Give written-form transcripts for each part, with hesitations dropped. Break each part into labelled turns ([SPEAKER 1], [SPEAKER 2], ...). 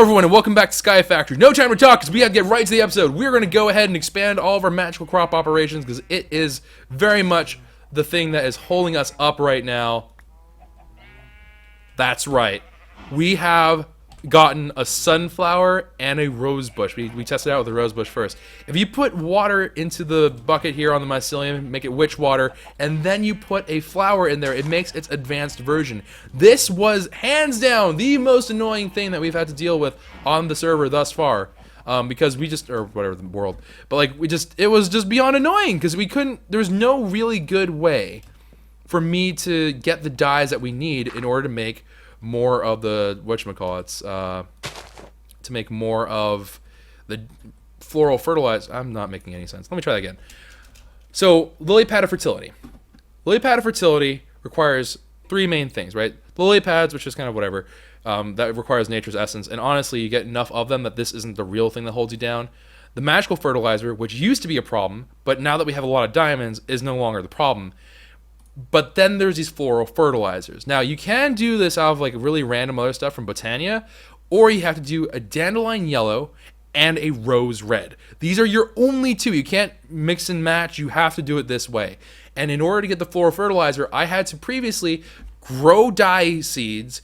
[SPEAKER 1] Hello everyone and welcome back to Sky Factory. No time to talk because we have to get right to the episode. We're going to go ahead and expand all of our magical crop operations because it is very much the thing that is holding us up right now. That's right. We have gotten a sunflower and a rose bush. We tested out with the rose bush first. If you put water into the bucket here on the mycelium, make it witch water, and then you put a flower in there, it makes its advanced version. This was hands down the most annoying thing that we've had to deal with on the server thus far. Because we just, or whatever, the world, but like it was just beyond annoying because we couldn't, there was no really good way for me to get the dyes that we need in order to make more of the whatchamacallits, to make more of the floral fertilizer. I'm not making any sense. Let me try that again. So, lily pad of fertility. Lily pad of fertility requires three main things, right? Lily pads, which is kind of whatever, that requires nature's essence, and honestly, you get enough of them that this isn't the real thing that holds you down. The magical fertilizer, which used to be a problem, but now that we have a lot of diamonds, is no longer the problem. But then there's these floral fertilizers. Now, you can do this out of like really random other stuff from Botania, or you have to do a dandelion yellow and a rose red. These are your only two. You can't mix and match. You have to do it this way. And in order to get the floral fertilizer, I had to previously grow dye seeds,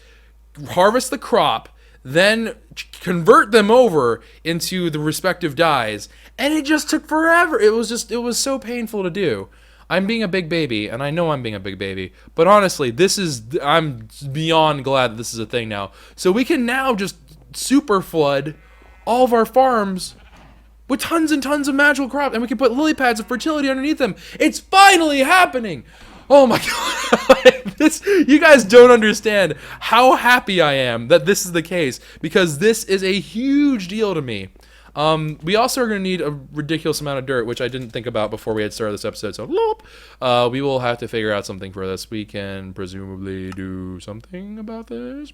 [SPEAKER 1] harvest the crop, then convert them over into the respective dyes, and it just took forever. It was so painful to do. I'm being a big baby, and I know I'm being a big baby, but honestly, I'm beyond glad that this is a thing now. So we can now just super flood all of our farms with tons and tons of magical crops, and we can put lily pads of fertility underneath them. It's finally happening! Oh my god, you guys don't understand how happy I am that this is the case, because this is a huge deal to me. We also are going to need a ridiculous amount of dirt, which I didn't think about before we had started this episode, so we will have to figure out something for this. We can presumably do something about this.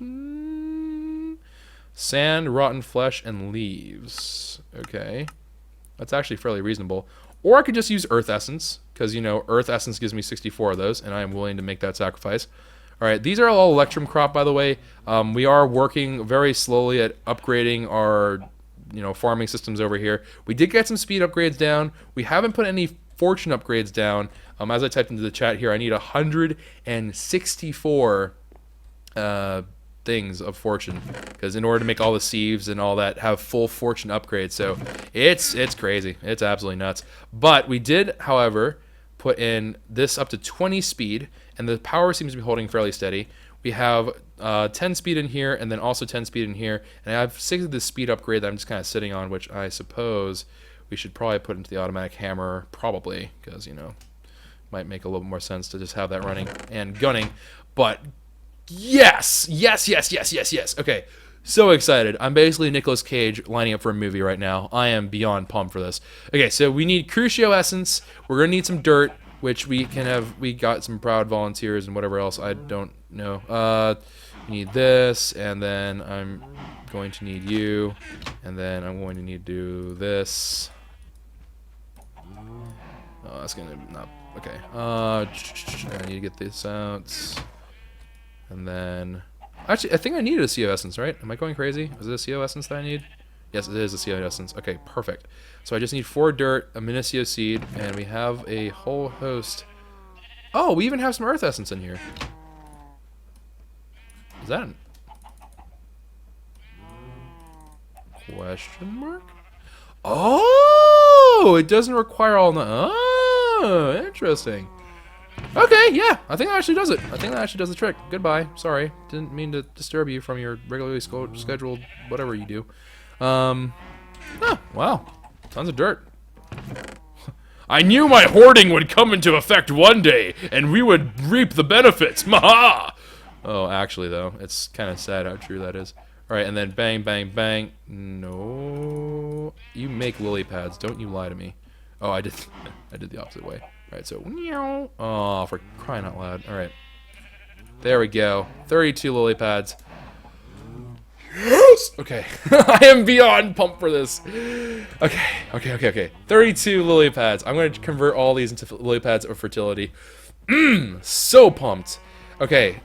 [SPEAKER 1] Sand, rotten flesh, and leaves. Okay. That's actually fairly reasonable. Or I could just use earth essence, because, you know, earth essence gives me 64 of those, and I am willing to make that sacrifice. Alright, these are all electrum crop, by the way. We are working very slowly at upgrading our farming systems over here. We did get some speed upgrades down. We haven't put any fortune upgrades down. As I typed into the chat here, I need 164 things of fortune, because in order to make all the sieves and all that have full fortune upgrades, so it's crazy. It's absolutely nuts. But we did, however, put in this up to 20 speed, and the power seems to be holding fairly steady. We have 10 speed in here, and then also 10 speed in here. And I have 6 of this speed upgrade that I'm just kind of sitting on, which I suppose we should probably put into the automatic hammer, probably, because, might make a little more sense to just have that running and gunning. But yes! Okay, so excited. I'm basically Nicolas Cage lining up for a movie right now. I am beyond pumped for this. Okay, so we need Crucio Essence. We're going to need some dirt, which we can have. We got some proud volunteers and whatever else. I don't know. We need this, and then I'm going to need you, and then I'm going to need to do this. Oh, that's gonna not okay. I need to get this out, and then actually I think I needed a CO essence, right? Am I going crazy? Is it a CO essence that I need? Yes, it is a CO essence. Okay, perfect. So I just need 4 dirt, a Minicio seed, and we have a whole host. Oh, we even have some earth essence in here. Is that a question mark? Oh, it doesn't require all the. Oh, interesting. Okay, yeah, I think that actually does it. I think that actually does the trick. Goodbye. Sorry, didn't mean to disturb you from your regularly scheduled whatever you do. Oh, wow, tons of dirt. I knew my hoarding would come into effect one day, and we would reap the benefits. Maha! Oh, actually, though, it's kind of sad how true that is. All right, and then bang, bang, bang. No, you make lily pads. Don't you lie to me. Oh, I did the opposite way. All right, so meow. Oh, for crying out loud. All right, there we go. 32 lily pads. Yes! Okay, I am beyond pumped for this. Okay. 32 lily pads. I'm going to convert all these into lily pads of fertility. So pumped. Okay,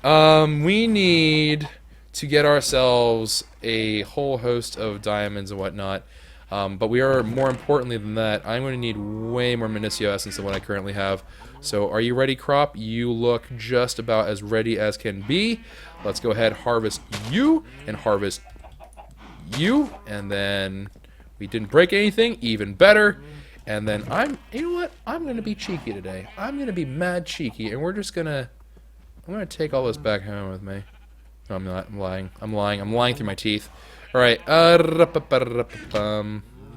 [SPEAKER 1] we need to get ourselves a whole host of diamonds and whatnot. But we are, more importantly than that, I'm going to need way more Minicio Essence than what I currently have. So are you ready, Crop? You look just about as ready as can be. Let's go ahead, harvest you, and harvest you. And then we didn't break anything, even better. And then you know what? I'm going to be cheeky today. I'm going to be mad cheeky, and we're just going to, I'm going to take all this back home with me. No, I'm not. I'm lying. I'm lying. I'm lying through my teeth. All right.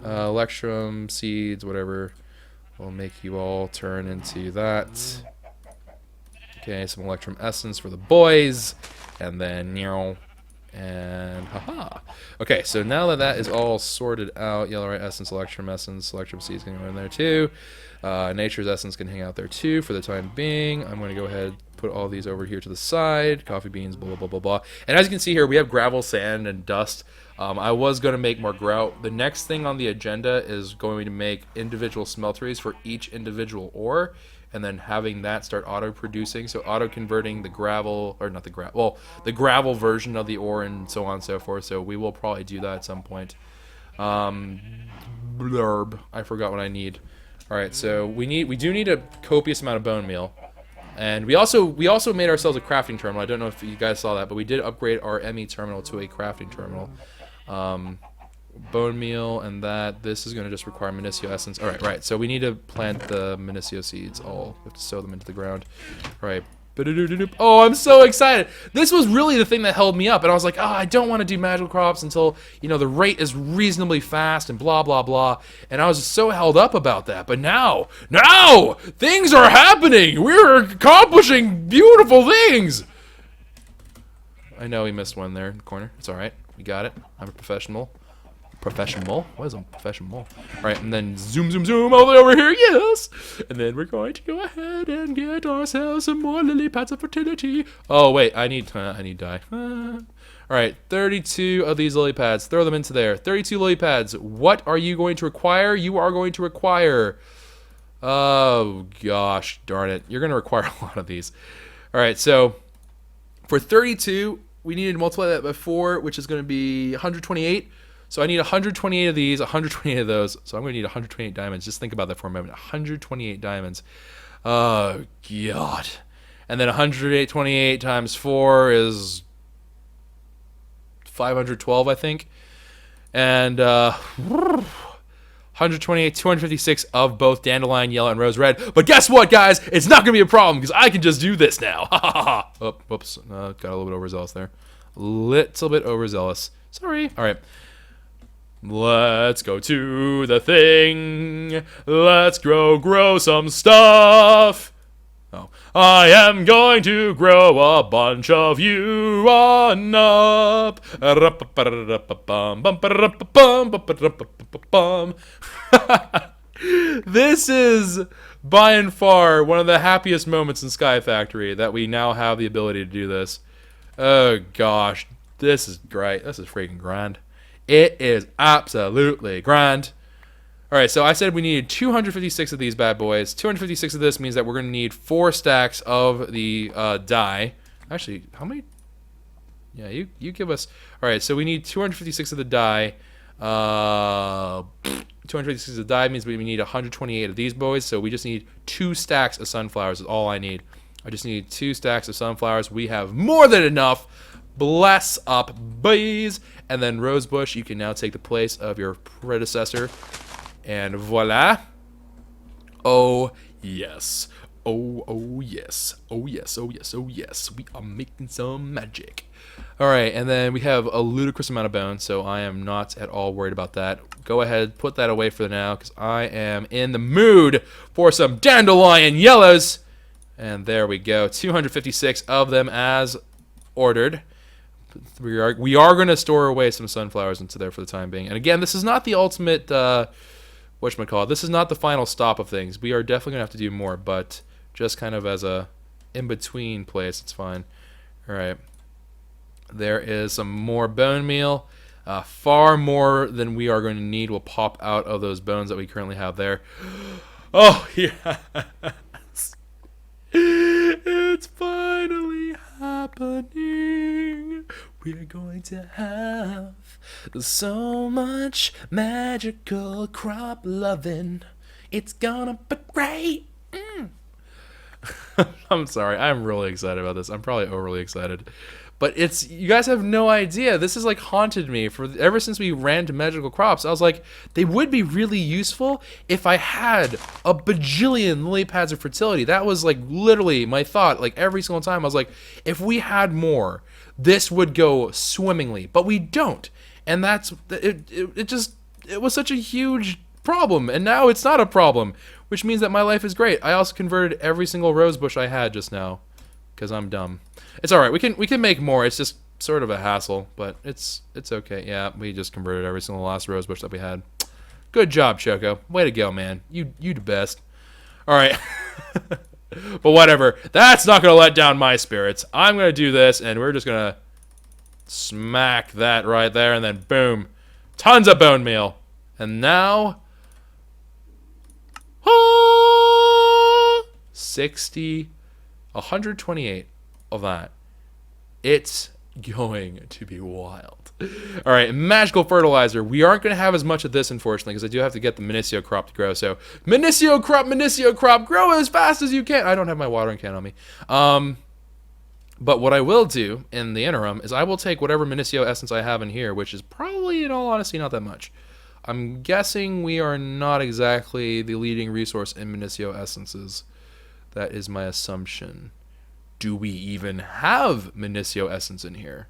[SPEAKER 1] Electrum, seeds, whatever. We'll make you all turn into that. Okay, some Electrum Essence for the boys. And then, and haha. Okay, so now that that is all sorted out, Yellow Right Essence, Electrum Seeds can go in there too. Nature's Essence can hang out there too for the time being. I'm going to go ahead, put all these over here to the side. Coffee beans, blah, blah, blah, blah, blah. And as you can see here, we have gravel, sand, and dust. I was going to make more grout. The next thing on the agenda is going to make individual smelteries for each individual ore, and then having that start auto-producing, so auto-converting the gravel, or not the gravel, well, the gravel version of the ore and so on and so forth, so we will probably do that at some point. Blurb, I forgot what I need. Alright, so we do need a copious amount of bone meal. And we also made ourselves a crafting terminal. I don't know if you guys saw that, but we did upgrade our ME terminal to a crafting terminal. Bone meal and that. This is going to just require Minicio Essence. Alright, right. So we need to plant the Minicio seeds. We have to sow them into the ground. Alright. Oh, I'm so excited. This was really the thing that held me up. And I was like, oh, I don't want to do magical crops until, you know, the rate is reasonably fast and blah, blah, blah. And I was just so held up about that. But now, things are happening. We're accomplishing beautiful things. I know we missed one there in the corner. It's alright. We got it. I'm a professional. What is a professional? Alright, and then zoom, zoom, zoom all the way over here, yes! And then we're going to go ahead and get ourselves some more lily pads of fertility. Oh, wait, I need dye. Alright, 32 of these lily pads. Throw them into there. 32 lily pads. What are you going to require? You are going to require... Oh, gosh, darn it. You're going to require a lot of these. Alright, so for 32, we need to multiply that by 4, which is going to be 128. So I need 128 of these, 128 of those. So I'm going to need 128 diamonds. Just think about that for a moment. 128 diamonds. Oh, God. And then 128 times 4 is 512, I think. And 128, 256 of both dandelion, yellow, and rose red. But guess what, guys? It's not going to be a problem because I can just do this now. Oh, whoops. Got a little bit overzealous there. Little bit overzealous. Sorry. All right. Let's go to the thing. Let's grow some stuff. Oh, I am going to grow a bunch of you on up. This is by and far one of the happiest moments in Sky Factory that we now have the ability to do this. Oh gosh, this is great. This is freaking grand. It is absolutely grand. Alright, so I said we needed 256 of these bad boys. 256 of this means that we're going to need 4 stacks of the dye. Actually, how many? Yeah, you give us... Alright, so we need 256 of the dye. 256 of the dye means we need 128 of these boys, so we just need 2 stacks of sunflowers is all I need. I just need 2 stacks of sunflowers. We have more than enough. Bless up, bees. And then Rosebush, you can now take the place of your predecessor. And voila. Oh, yes. Oh, yes. Oh, yes. Oh, yes. Oh, yes. We are making some magic. Alright, and then we have a ludicrous amount of bone, so I am not at all worried about that. Go ahead, put that away for now, because I am in the mood for some dandelion yellows. And there we go. 256 of them as ordered. We are going to store away some sunflowers into there for the time being. And again, this is not the ultimate, whatchamacallit, this is not the final stop of things. We are definitely going to have to do more, but just kind of as a in-between place, it's fine. Alright. There is some more bone meal. Far more than we are going to need will pop out of those bones that we currently have there. Oh, yes. It's finally happening. We're going to have so much magical crop loving. It's gonna be great. I'm sorry. I'm really excited about this. I'm probably overly excited. But it's, you guys have no idea. This has like haunted me for ever since we ran to magical crops. I was like, they would be really useful if I had a bajillion lily pads of fertility. That was like literally my thought. Like every single time I was like, if we had more, this would go swimmingly. But we don't. And that's, it was such a huge problem. And now it's not a problem, which means that my life is great. I also converted every single rose bush I had just now because I'm dumb. It's all right. We can make more. It's just sort of a hassle, but it's okay. Yeah, we just converted every single last rose bush that we had. Good job, Choco. Way to go, man. You the best. All right. But whatever. That's not going to let down my spirits. I'm going to do this, and we're just going to smack that right there, and then boom. Tons of bone meal. And now 60, 128 of that. It's going to be wild. All right, magical fertilizer. We aren't going to have as much of this, unfortunately, because I do have to get the Minicio crop to grow. So, Minicio crop, grow as fast as you can. I don't have my watering can on me. But what I will do in the interim is I will take whatever Minicio essence I have in here, which is probably, in all honesty, not that much. I'm guessing we are not exactly the leading resource in Minicio essences. That is my assumption. Do we even have Minicio essence in here?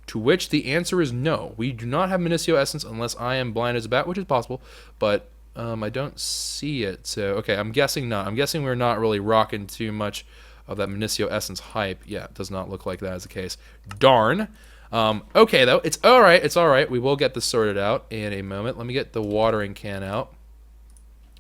[SPEAKER 1] To which the answer is no. We do not have Minicio essence unless I am blind as a bat, which is possible, but I don't see it. So, okay, I'm guessing not. I'm guessing we're not really rocking too much of that Minicio essence hype. Yeah, it does not look like that is the case. Darn. Okay, though. It's all right. It's all right. We will get this sorted out in a moment. Let me get the watering can out.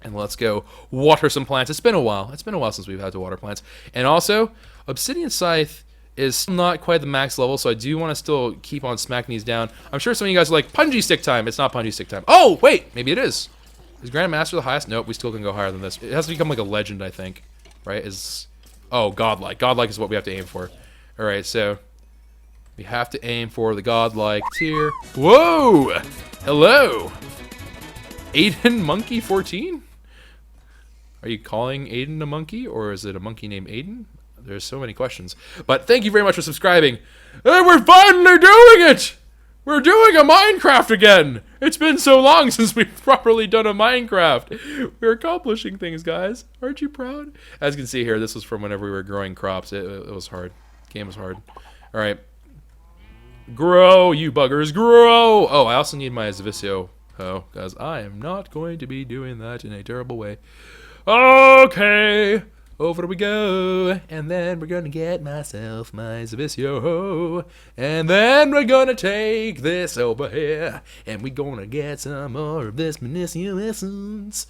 [SPEAKER 1] And let's go water some plants. It's been a while. It's been a while since we've had to water plants. And also, Obsidian Scythe is not quite the max level, so I do want to still keep on smacking these down. I'm sure some of you guys are like, Punji Stick time. It's not Punji Stick time. Oh, wait. Maybe it is. Is Grandmaster the highest? Nope, we still can go higher than this. It has to become like a legend, I think. Right? Oh, Godlike. Godlike is what we have to aim for. All right, so we have to aim for the Godlike tier. Whoa! Hello! Aiden Monkey 14? Are you calling Aiden a monkey, or is it a monkey named Aiden? There's so many questions. But thank you very much for subscribing. Hey, we're finally doing it! We're doing a Minecraft again! It's been so long since we've properly done a Minecraft. We're accomplishing things, guys. Aren't you proud? As you can see here, this was from whenever we were growing crops. It was hard. Game was hard. All right. Grow, you buggers, grow! Oh, I also need my Zvicio hoe, because I am not going to be doing that in a terrible way. Okay, over we go, and then we're gonna get myself my Zvicio hoe, and then we're gonna take this over here, and we're gonna get some more of this Minicio essence.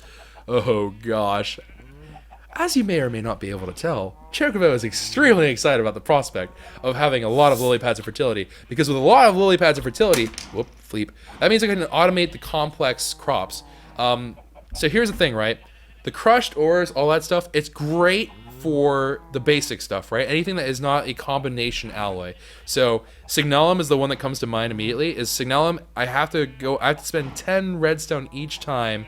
[SPEAKER 1] Oh gosh. As you may or may not be able to tell, Chocobo is extremely excited about the prospect of having a lot of lily pads of fertility, because with a lot of lily pads of fertility, whoop, fleep, that means I can automate the complex crops. So here's the thing, right? The crushed ores, all that stuff, it's great for the basic stuff, right? Anything that is not a combination alloy. So Signalum is the one that comes to mind immediately. Is Signalum, I have to spend 10 redstone each time,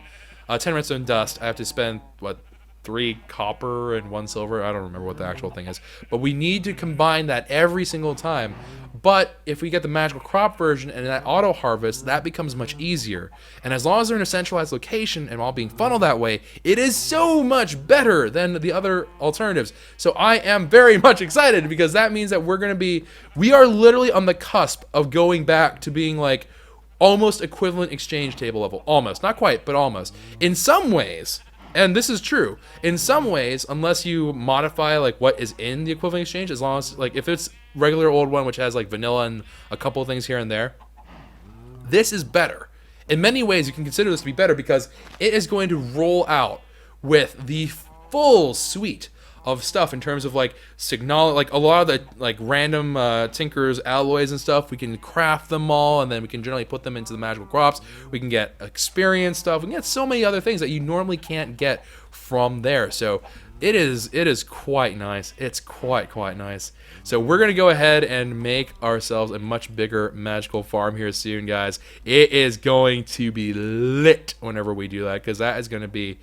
[SPEAKER 1] 10 redstone dust. I have to spend, what, 3 copper and 1 silver. I don't remember what the actual thing is. But we need to combine that every single time. But if we get the magical crop version and that auto harvest, that becomes much easier. And as long as they're in a centralized location and all being funneled that way, it is so much better than the other alternatives. So I am very much excited, because that means that we are literally on the cusp of going back to being like almost equivalent exchange table level. Almost. Not quite, but almost. In some ways, and this is true, in some ways, unless you modify like what is in the equivalent exchange, as long as, like, if it's regular old one which has like vanilla and a couple of things here and there, this is better. In many ways, you can consider this to be better, because it is going to roll out with the full suite of stuff in terms of like signal, like a lot of the like random Tinker's alloys and stuff. We can craft them all, and then we can generally put them into the magical crops. We can get experience stuff. We can get so many other things that you normally can't get from there. So It is quite nice. It's quite nice. So we're gonna go ahead and make ourselves a much bigger magical farm here soon, guys. It is going to be lit whenever we do that, because that is going to be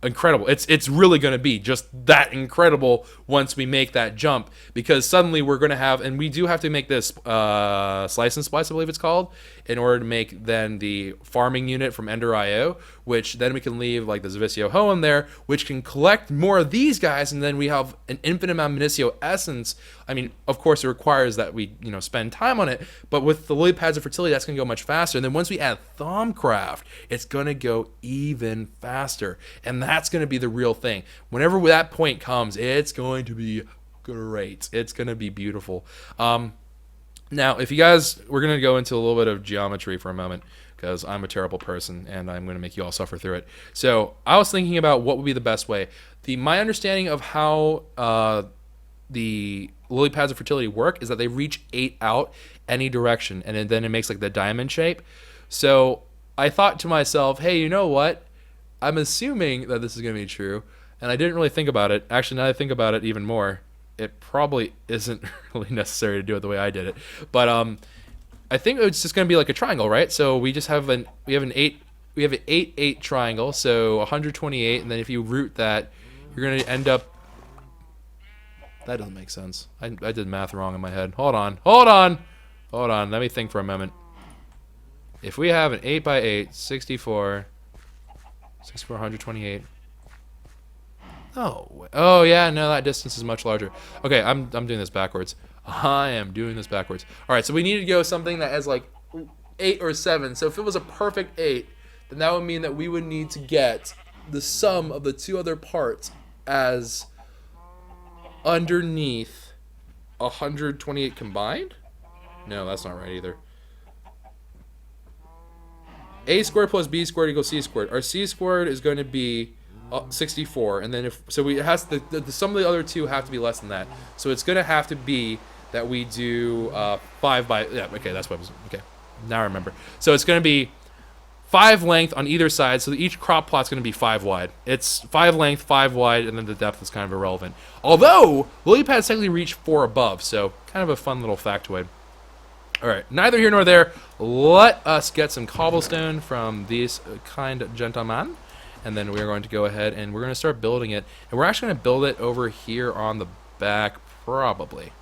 [SPEAKER 1] incredible. It's really going to be just that incredible once we make that jump, because suddenly we're going to have, and we do have to make this slice and splice, I believe it's called, in order to make then the farming unit from Ender.io, which then we can leave like the Zavisio Ho in there, which can collect more of these guys, and then we have an infinite amount of Minicio Essence. I mean, of course, it requires that we spend time on it, but with the lily pads of fertility, that's going to go much faster. And then once we add Thaumcraft, it's going to go even faster, and that's going to be the real thing. Whenever that point comes, it's going to be great. It's going to be beautiful. Now, if you guys, we're going to go into a little bit of geometry for a moment, because I'm a terrible person, and I'm going to make you all suffer through it. So I was thinking about what would be the best way. My understanding of how the lily pads of fertility work is that they reach 8 out any direction, and then it makes like the diamond shape. So I thought to myself, hey, you know what? I'm assuming that this is going to be true, and I didn't really think about it. Actually, now that I think about it even more, it probably isn't really necessary to do it the way I did it. But I think it's just going to be like a triangle, right? So we just have an 8 triangle, so 128, and then if you root that, you're going to end up. That doesn't make sense. I did math wrong in my head. Hold on. Let me think for a moment. If we have an 8 by 8, 64, 128. Oh yeah, no, that distance is much larger. Okay, I'm doing this backwards. I am doing this backwards. All right, so we need to go something that has like 8 or 7. So if it was a perfect 8, then that would mean that we would need to get the sum of the two other parts as underneath 128 combined? No, that's not right either. A squared plus B squared equals C squared. Our C squared is going to be 64, and then if so, it has the sum of the other two have to be less than that. So it's going to have to be that we do 5 by okay. That's what it was. Okay, now I remember. So it's going to be 5 length on either side, so each crop plot's going to be 5 wide. It's 5 length, 5 wide, and then the depth is kind of irrelevant. Although lily pads technically reach 4 above, so kind of a fun little factoid. All right, neither here nor there. Let us get some cobblestone from these kind gentlemen, and then we're going to go ahead and we're going to start building it. And we're actually going to build it over here on the back, probably.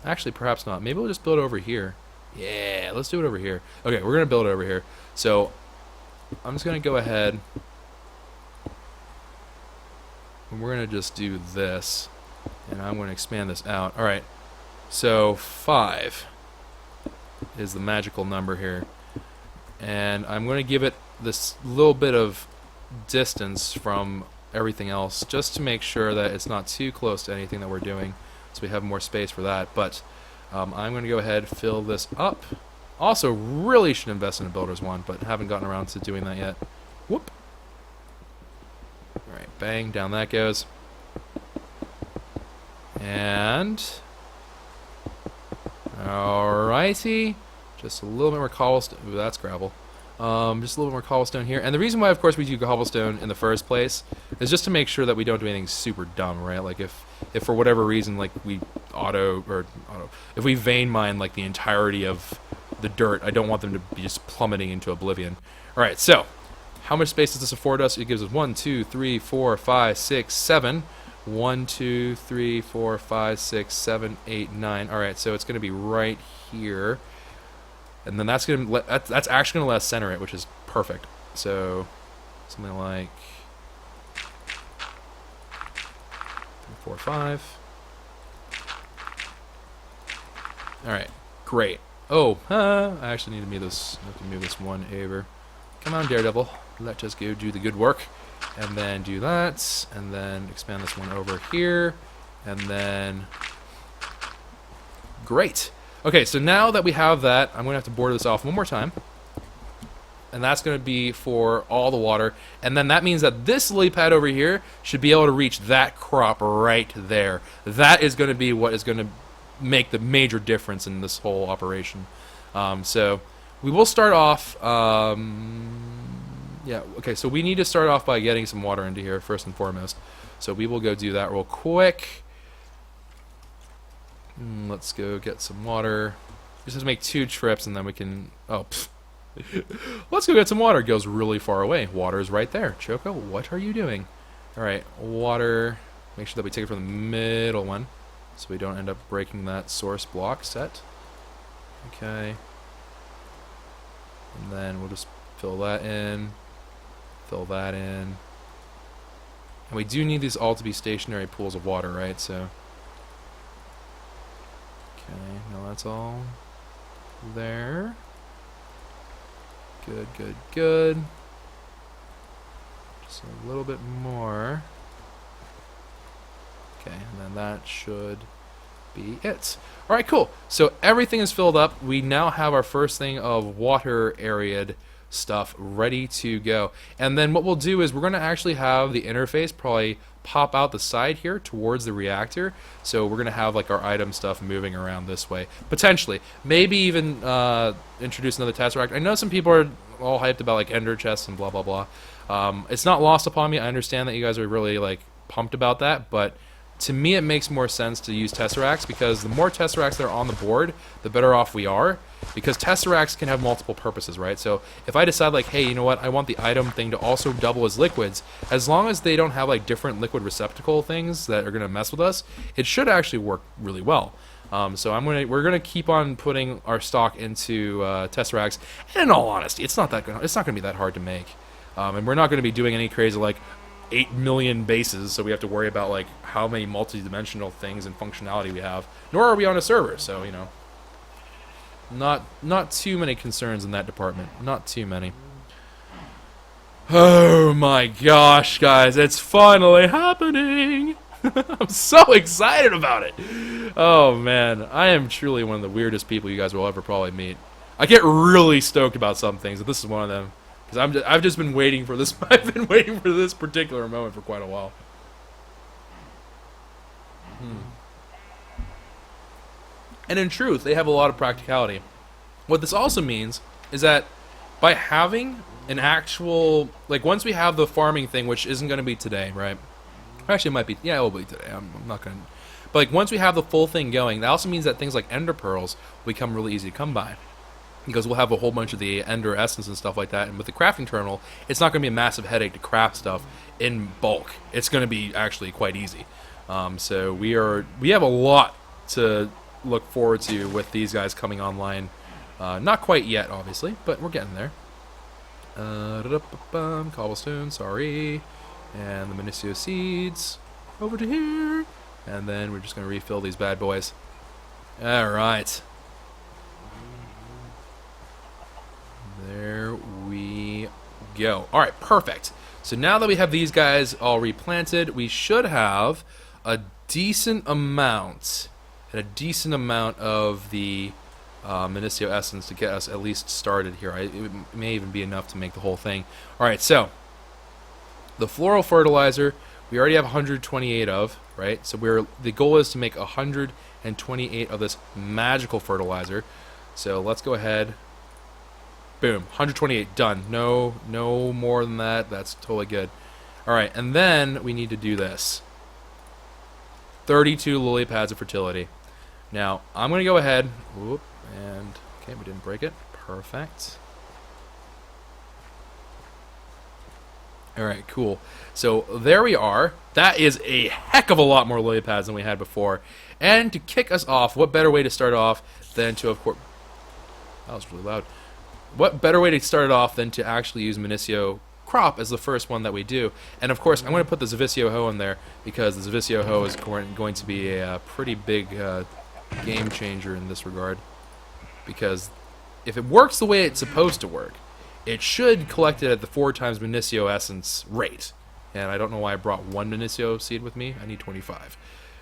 [SPEAKER 1] Actually, perhaps not. Maybe we'll just build it over here. Yeah, let's do it over here. Okay, we're going to build it over here. So I'm just going to go ahead and we're going to just do this, and I'm going to expand this out. All right, so 5 is the magical number here, and I'm going to give it this little bit of distance from everything else just to make sure that it's not too close to anything that we're doing, so we have more space for that. But I'm going to go ahead and fill this up. Also, really should invest in a builder's one, but haven't gotten around to doing that yet. Whoop. Alright, bang, down that goes. And alrighty, just a little bit more cobblestone. Ooh, that's gravel. Just a little bit more cobblestone here. And the reason why, of course, we do cobblestone in the first place is just to make sure that we don't do anything super dumb, right? Like if for whatever reason, like we if we vein mine like the entirety of the dirt, I don't want them to be just plummeting into oblivion. All right, so how much space does this afford us? It gives us 1, 2, 3, 4, 5, 6, 7. 1, 2, 3, 4, 5, 6, 7, 8, 9. All right, so it's going to be right here. And then that's actually going to let us center it, which is perfect. So something like 3, 4, 5. All right, great. Oh, I actually need to move this. I have to move this one over. Come on, Daredevil. Let us go do the good work, and then do that, and then expand this one over here, and then great. Okay, so now that we have that, I'm going to have to border this off one more time. And that's going to be for all the water. And then that means that this lily pad over here should be able to reach that crop right there. That is going to be what is going to make the major difference in this whole operation. So we will start off... yeah, okay, so we need to start off by getting some water into here, first and foremost. So we will go do that real quick. Let's go get some water. Just have to make 2 trips and then we can... Oh, pfft. Let's go get some water. It goes really far away. Water is right there. Choco, what are you doing? Alright, water. Make sure that we take it from the middle one so we don't end up breaking that source block set. Okay. And then we'll just fill that in. Fill that in. And we do need these all to be stationary pools of water, right? So... Okay, now that's all there. Good, good, good. Just a little bit more. Okay, and then that should be it. Alright, cool. So everything is filled up. We now have our first thing of water aread stuff ready to go. And then what we'll do is we're going to actually have the interface probably pop out the side here towards the reactor. So we're going to have like our item stuff moving around this way. Potentially. Maybe even introduce another Tesseract. I know some people are all hyped about like ender chests and blah blah blah. It's not lost upon me. I understand that you guys are really like pumped about that, but to me it makes more sense to use Tesseracts because the more Tesseracts that are on the board, the better off we are. Because Tesseracts can have multiple purposes, right? So if I decide like, hey, you know what, I want the item thing to also double as liquids, as long as they don't have like different liquid receptacle things that are gonna mess with us, it should actually work really well. So we're gonna keep on putting our stock into Tesseracts, and in all honesty, it's not gonna be that hard to make, and we're not gonna be doing any crazy like 8 million bases, so we have to worry about like how many multi-dimensional things and functionality we have. Nor are we on a server, so you know. Not too many concerns in that department. Not too many. Oh my gosh, guys, it's finally happening! I'm so excited about it! Oh man, I am truly one of the weirdest people you guys will ever probably meet. I get really stoked about some things, and this is one of them. Because I've just been waiting for this. I've been waiting for this particular moment for quite a while. And in truth, they have a lot of practicality. What this also means is that by having an actual, like once we have the farming thing, which isn't going to be today, right? Actually, it might be. Yeah, it will be today. I'm not going to. But like once we have the full thing going, that also means that things like ender pearls will become really easy to come by. Because we'll have a whole bunch of the ender essence and stuff like that, and with the crafting terminal, it's not going to be a massive headache to craft stuff in bulk. It's going to be actually quite easy. So we have a lot to look forward to with these guys coming online. Not quite yet, obviously, but we're getting there. Cobblestone, sorry, and the Minicio seeds over to here, and then we're just going to refill these bad boys. All right. There we go. All right, perfect. So now that we have these guys all replanted, we should have a decent amount of the Minicio essence to get us at least started here. It may even be enough to make the whole thing. All right, so the floral fertilizer we already have 128 of, right? So the goal is to make 128 of this magical fertilizer. So let's go ahead. Boom, 128, done. No more than that. That's totally good. All right, and then we need to do this. 32 lily pads of fertility. Now, I'm going to go ahead. Whoop, and okay, we didn't break it. Perfect. All right, cool. So there we are. That is a heck of a lot more lily pads than we had before. And to kick us off, what better way to start off than to, of course... That was really loud. What better way to start it off than to actually use Minicio Crop as the first one that we do. And of course, I'm going to put the Zavicio Hoe in there because the Zavicio Hoe is going to be a pretty big game changer in this regard. Because if it works the way it's supposed to work, it should collect it at the 4 times Minicio Essence rate. And I don't know why I brought 1 Minicio seed with me. I need 25.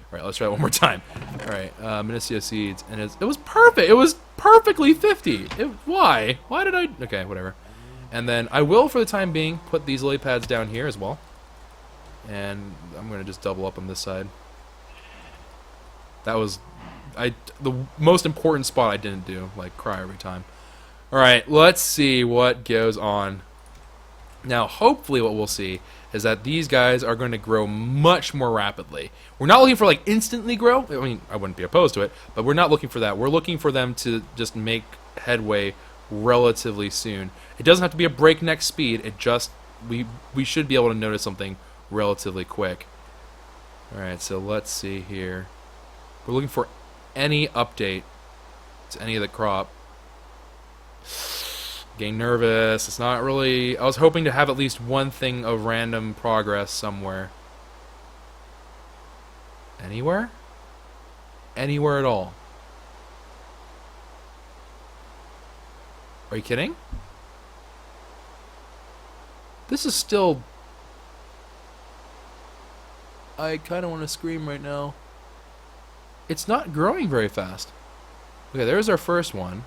[SPEAKER 1] Alright, let's try it one more time. Alright, Minicio seeds. And it was perfect. It was perfectly 50. Why? Why did I... Okay, whatever. And then I will, for the time being, put these lily pads down here as well. And I'm going to just double up on this side. That was... the most important spot I didn't do. Like, cry every time. Alright, let's see what goes on. Now, hopefully what we'll see is that these guys are going to grow much more rapidly. We're not looking for, like, instantly grow. I mean, I wouldn't be opposed to it, but we're not looking for that. We're looking for them to just make headway relatively soon. It doesn't have to be a breakneck speed. It just, we should be able to notice something relatively quick. Alright, so let's see here. We're looking for any update to any of the crop. Getting nervous. It's not really... I was hoping to have at least one thing of random progress somewhere. Anywhere? Anywhere at all. Are you kidding? This is still... I kind of want to scream right now. It's not growing very fast. Okay, there's our first one.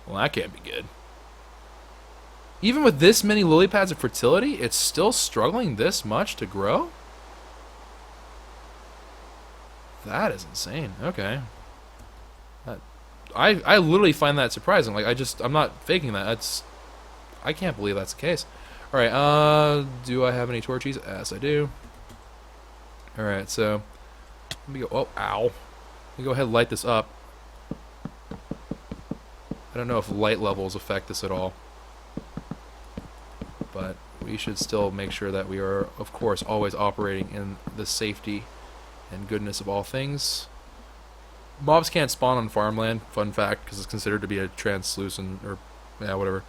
[SPEAKER 1] Well, that can't be good. Even with this many lily pads of fertility, it's still struggling this much to grow? That is insane. Okay. I literally find that surprising. Like, I'm not faking that. I can't believe that's the case. Alright, do I have any torches? Yes, I do. Alright, so, let me go, oh, ow. Let me go ahead and light this up. I don't know if light levels affect this at all. But we should still make sure that we are, of course, always operating in the safety and goodness of all things. Mobs can't spawn on farmland, fun fact, because it's considered to be a translucent, or, yeah, whatever.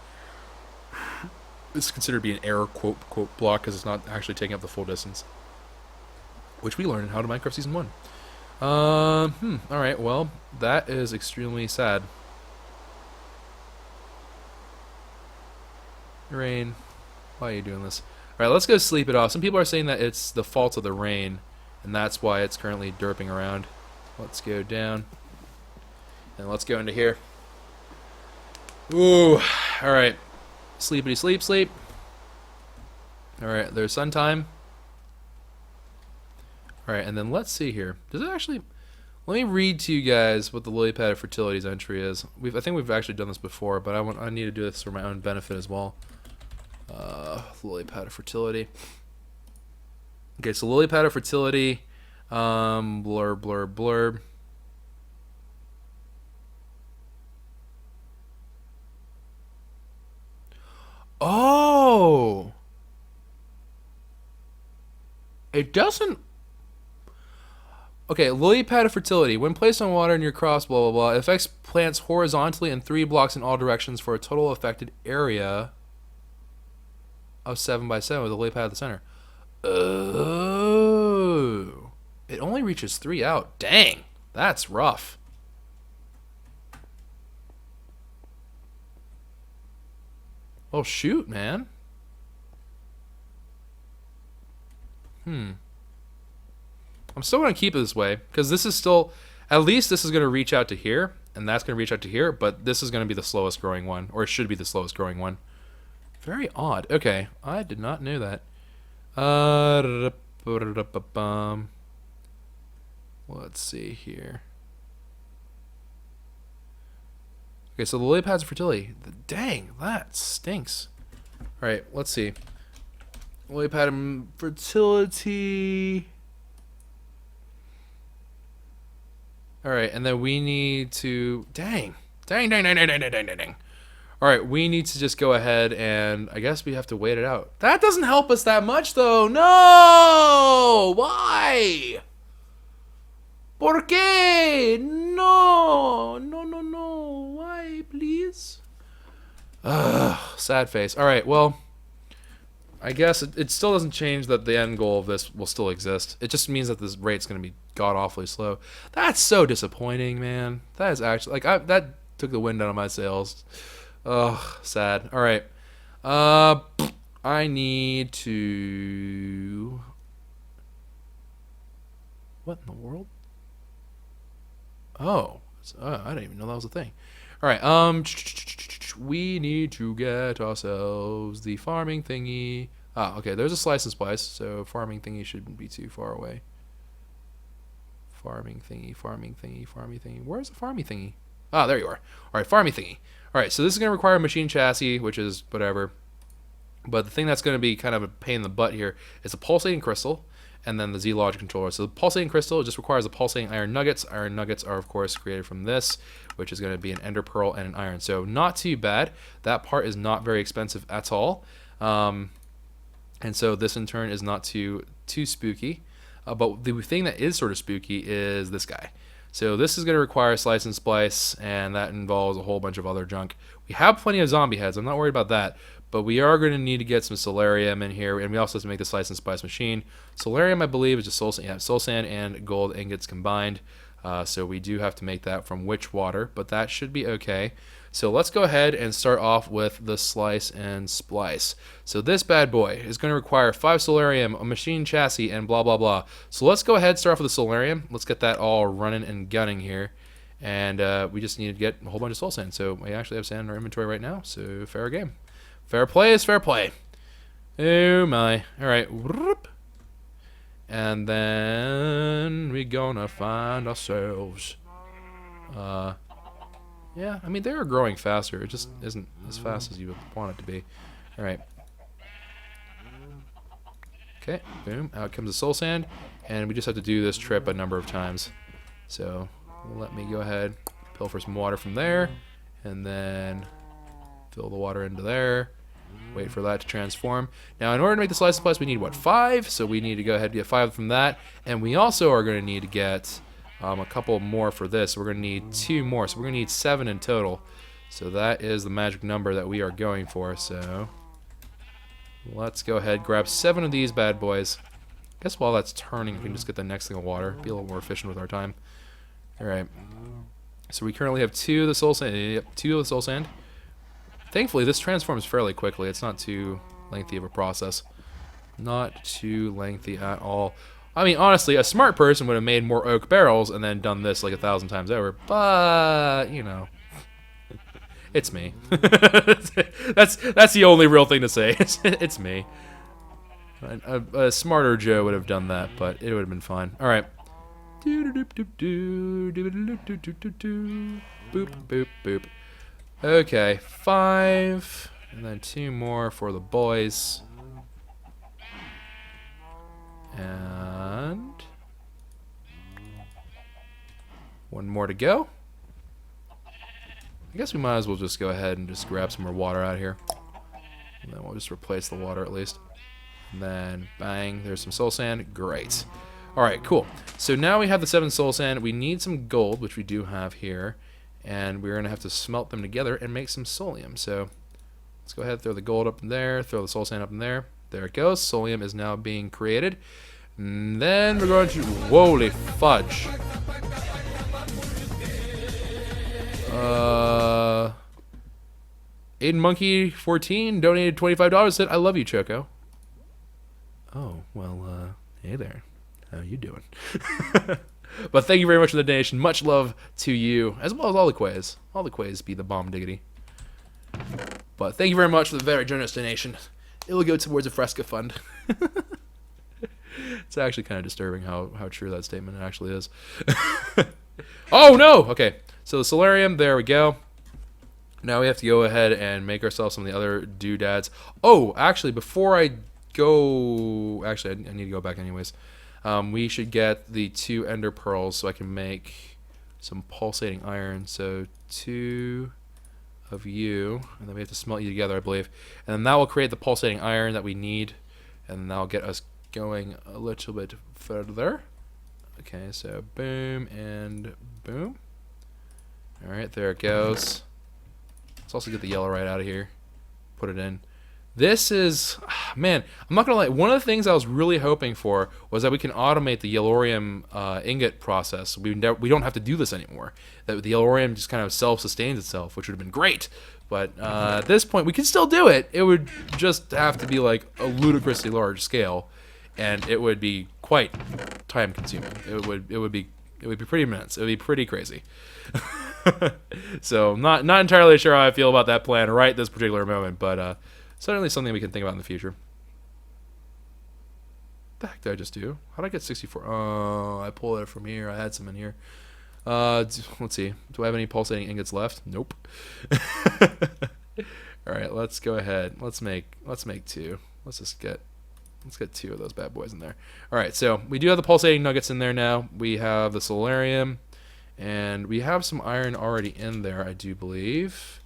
[SPEAKER 1] It's considered to be an error quote block because it's not actually taking up the full distance, which we learned in How to Minecraft Season 1. Alright, well, that is extremely sad. Rain, why are you doing this? Alright, let's go sleep it off. Some people are saying that it's the fault of the rain, and that's why it's currently derping around. Let's go down, and let's go into here. Ooh, alright. Sleepity sleep, sleep. Alright, there's sun time. Alright, and then let's see here. Does it actually... Let me read to you guys what the lily pad of fertility's entry is. I think we've actually done this before, but I need to do this for my own benefit as well. Lily pad of fertility. Okay, so lily pad of fertility. Blurb, blurb, blurb. Oh! It doesn't... Okay, lily pad of fertility. When placed on water in your crops, blah, blah, blah, it affects plants horizontally in 3 blocks in all directions for a total affected area of 7 by 7 with a lily pad at the center. Oh. It only reaches 3 out. Dang. That's rough. Oh, shoot, man. I'm still going to keep it this way, because this is still... At least this is going to reach out to here, and that's going to reach out to here, but this is going to be the slowest growing one, or it should be the slowest growing one. Very odd. Okay, I did not know that. Let's see here. Okay, so the lily pads of fertility. Dang, that stinks. Alright, let's see. Lily pad of fertility. Alright, and then we need to... Dang. Dang. Alright, we need to just go ahead and... I guess we have to wait it out. That doesn't help us that much, though. No! Why? ¿Por qué? No. No. Why, please? Ugh, sad face. Alright, well... I guess it still doesn't change that the end goal of this will still exist. It just means that this rate's going to be god-awfully slow. That's so disappointing, man. That is actually... Like, that took the wind out of my sails. Ugh, sad. Alright. I need to... What in the world? Oh. I didn't even know that was a thing. Alright, we need to get ourselves the farming thingy. Ah, okay, there's a slice and splice, so farming thingy shouldn't be too far away. Farming thingy. Where's the farming thingy? Ah, there you are. All right, farmy thingy. All right, so this is going to require a machine chassis, which is whatever. But the thing that's going to be kind of a pain in the butt here is a pulsating crystal and then the Z-Logic controller. So the pulsating crystal just requires a pulsating iron nuggets. Iron nuggets are, of course, created from this, which is going to be an ender pearl and an iron. So not too bad. That part is not very expensive at all. And so this, in turn, is not too spooky. But the thing that is sort of spooky is this guy. So this is going to require slice and splice, and that involves a whole bunch of other junk. We have plenty of zombie heads. I'm not worried about that. But we are going to need to get some solarium in here, and we also have to make the slice and splice machine. Solarium, I believe, is just soul sand and gold ingots combined. So we do have to make that from witch water, but that should be okay. So let's go ahead and start off with the slice and splice. So this bad boy is going to require 5 solarium, a machine chassis, and blah, blah, blah. So let's go ahead and start off with the solarium. Let's get that all running and gunning here. And we just need to get a whole bunch of soul sand. So we actually have sand in our inventory right now, so fair game. Fair play is fair play. Oh my. Alright. And then we're gonna find ourselves. Yeah, I mean, they are growing faster. It just isn't as fast as you would want it to be. Alright. Okay, boom. Out comes the soul sand. And we just have to do this trip a number of times. So, let me go ahead, pilfer some water from there. And then fill the water into there. Wait for that to transform. Now, in order to make the slice and splice, we need, what, 5? So we need to go ahead and get 5 from that. And we also are going to need to get a couple more for this. We're going to need 2 more. So we're going to need 7 in total. So that is the magic number that we are going for. So let's go ahead, grab 7 of these bad boys. I guess while that's turning, we can just get the next thing of water. Be a little more efficient with our time. Alright. So we currently have 2 of the soul sand. Yep, 2 of the soul sand. Thankfully, this transforms fairly quickly. It's not too lengthy of a process. Not too lengthy at all. I mean, honestly, a smart person would have made more oak barrels and then done this like 1,000 times over. But, you know, it's me. that's the only real thing to say. It's me. A smarter Joe would have done that, but it would have been fine. All right. Boop, boop, boop. Okay, 5, and then 2 more for the boys. And 1 more to go. I guess we might as well just go ahead and just grab some more water out of here. And then we'll just replace the water at least. And then, bang, there's some soul sand. Great. Alright, cool. So now we have the 7 soul sand. We need some gold, which we do have here. And we're going to have to smelt them together and make some solium. So let's go ahead and throw the gold up in there, throw the soul sand up in there. There it goes. Solium is now being created. And then we're going to... Holy fudge. Aiden Monkey 14 donated $25. Said, I love you, Choco. Oh, well, hey there. How you doing? But thank you very much for the donation. Much love to you, as well as all the Quays. All the Quays be the bomb diggity. But thank you very much for the very generous donation. It will go towards a Fresca fund. It's actually kind of disturbing how true that statement actually is. Oh, no! Okay, so the solarium, there we go. Now we have to go ahead and make ourselves some of the other doodads. Oh, actually, before I go... Actually, I need to go back anyways. We should get the 2 ender pearls so I can make some pulsating iron. So 2 of you, and then we have to smelt you together, I believe. And then that will create the pulsating iron that we need, and that'll get us going a little bit further. Okay, so boom and boom. Alright, there it goes. Let's also get the yellow right out of here. Put it in. This is, man, I'm not going to lie, one of the things I was really hoping for was that we can automate the yellorium ingot process. We don't have to do this anymore. That the yellorium just kind of self-sustains itself, which would have been great. But at this point, we can still do it. It would just have to be like a ludicrously large scale, and it would be quite time-consuming. It would be pretty immense. It would be pretty crazy. So not entirely sure how I feel about that plan right this particular moment, but certainly something we can think about in the future. What the heck did I just do? How did I get 64? Oh, I pulled it from here. I had some in here. Let's see. Do I have any pulsating ingots left? Nope. All right, let's go ahead. Let's make two. Let's get two of those bad boys in there. All right, so we do have the pulsating nuggets in there now. We have the solarium, and we have some iron already in there, I do believe.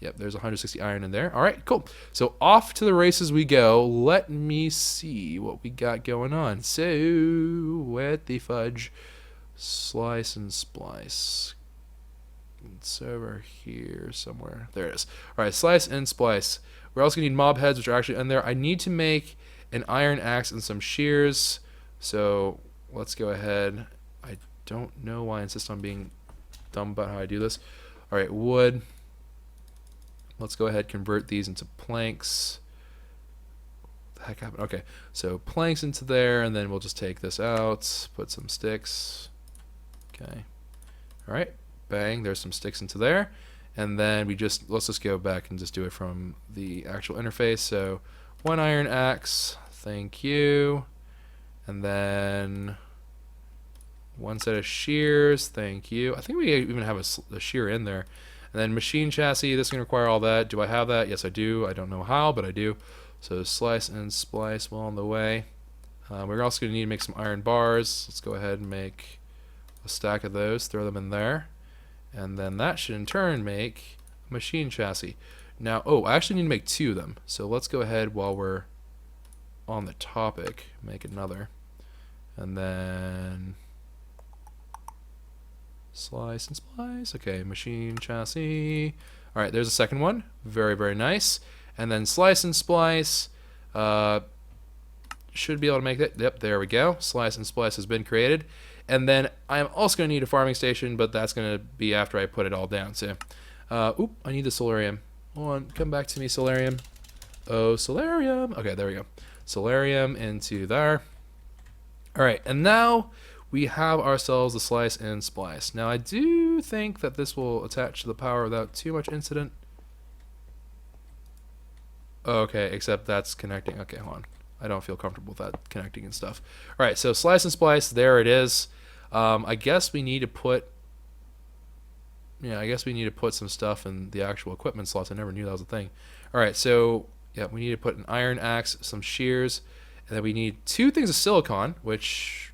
[SPEAKER 1] Yep, there's 160 iron in there. All right, cool. So off to the races we go. Let me see what we got going on. So, what the fudge? Slice and splice. It's over here somewhere. There it is. All right, slice and splice. We're also going to need mob heads, which are actually in there. I need to make an iron axe and some shears. So let's go ahead. I don't know why I insist on being dumb about how I do this. All right, wood. Let's go ahead and convert these into planks. What the heck happened? Okay, so planks into there, and then we'll just take this out, put some sticks. Okay. All right. Bang. There's some sticks into there. And then let's just go back and just do it from the actual interface. So one iron axe. Thank you. And then one set of shears. Thank you. I think we even have a shear in there. And then machine chassis. This is going to require all that. Do I have that? Yes, I do. I don't know how, but I do. So slice and splice well on the way. We're also going to need to make some iron bars. Let's go ahead and make a stack of those. Throw them in there. And then that should in turn make a machine chassis. Now, I actually need to make two of them. So let's go ahead while we're on the topic, make another. And then slice and splice. Okay, machine chassis. All right, there's a second one. Very, very nice. And then slice and splice. Should be able to make it. Yep, there we go. Slice and splice has been created. And then I'm also going to need a farming station, but that's going to be after I put it all down. So, I need the solarium. Hold on, come back to me, solarium. Oh, solarium. Okay, there we go. Solarium into there. All right, and now we have ourselves the slice and splice. Now, I do think that this will attach to the power without too much incident. Okay, except that's connecting. Okay, hold on. I don't feel comfortable with that connecting and stuff. All right, so slice and splice, there it is. I guess we need to put, some stuff in the actual equipment slots. I never knew that was a thing. All right, so yeah, we need to put an iron axe, some shears, and then we need two things of silicon, which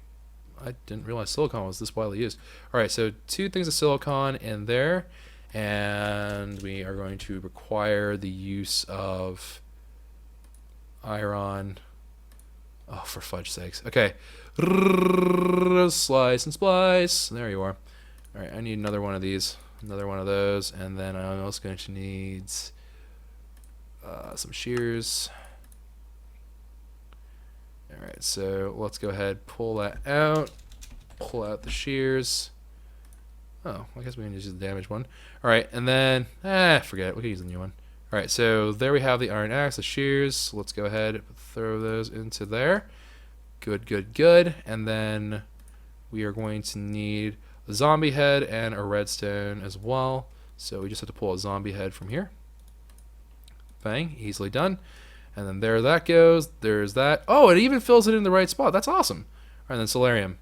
[SPEAKER 1] I didn't realize silicon was this widely used. All right, so two things of silicon in there, and we are going to require the use of iron. Oh, for fudge sakes. Okay. Slice and splice. There you are. All right, I need another one of these. Another one of those. And then I'm also going to need some shears. All right, so let's go ahead, pull that out. Pull out the shears. Oh, I guess we can use the damaged one. All right, and then, forget it. We can use the new one. All right, so there we have the iron axe, the shears. Let's go ahead, throw those into there. Good, good, good. And then we are going to need a zombie head and a redstone as well. So we just have to pull a zombie head from here. Bang, easily done. And then there that goes. There's that. Oh, it even fills it in the right spot. That's awesome. All right, then solarium.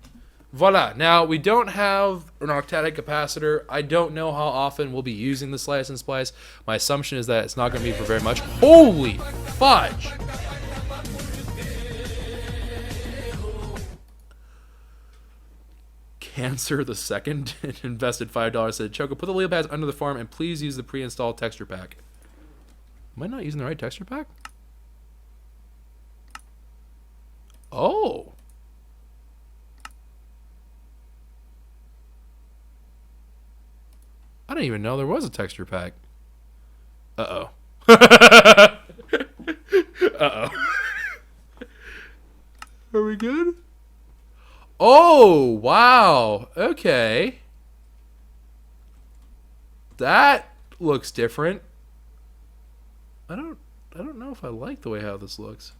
[SPEAKER 1] Voila. Now, we don't have an octatic capacitor. I don't know how often we'll be using the slice and splice. My assumption is that it's not going to be for very much. Holy fudge! Cancer the Second invested $5. Said, Choco, put the lily pads under the farm and please use the pre-installed texture pack. Am I not using the right texture pack? Oh. I didn't even know there was a texture pack. Uh-oh. Uh-oh. Are we good? Oh, wow. Okay. That looks different. I don't know if I like the way how this looks.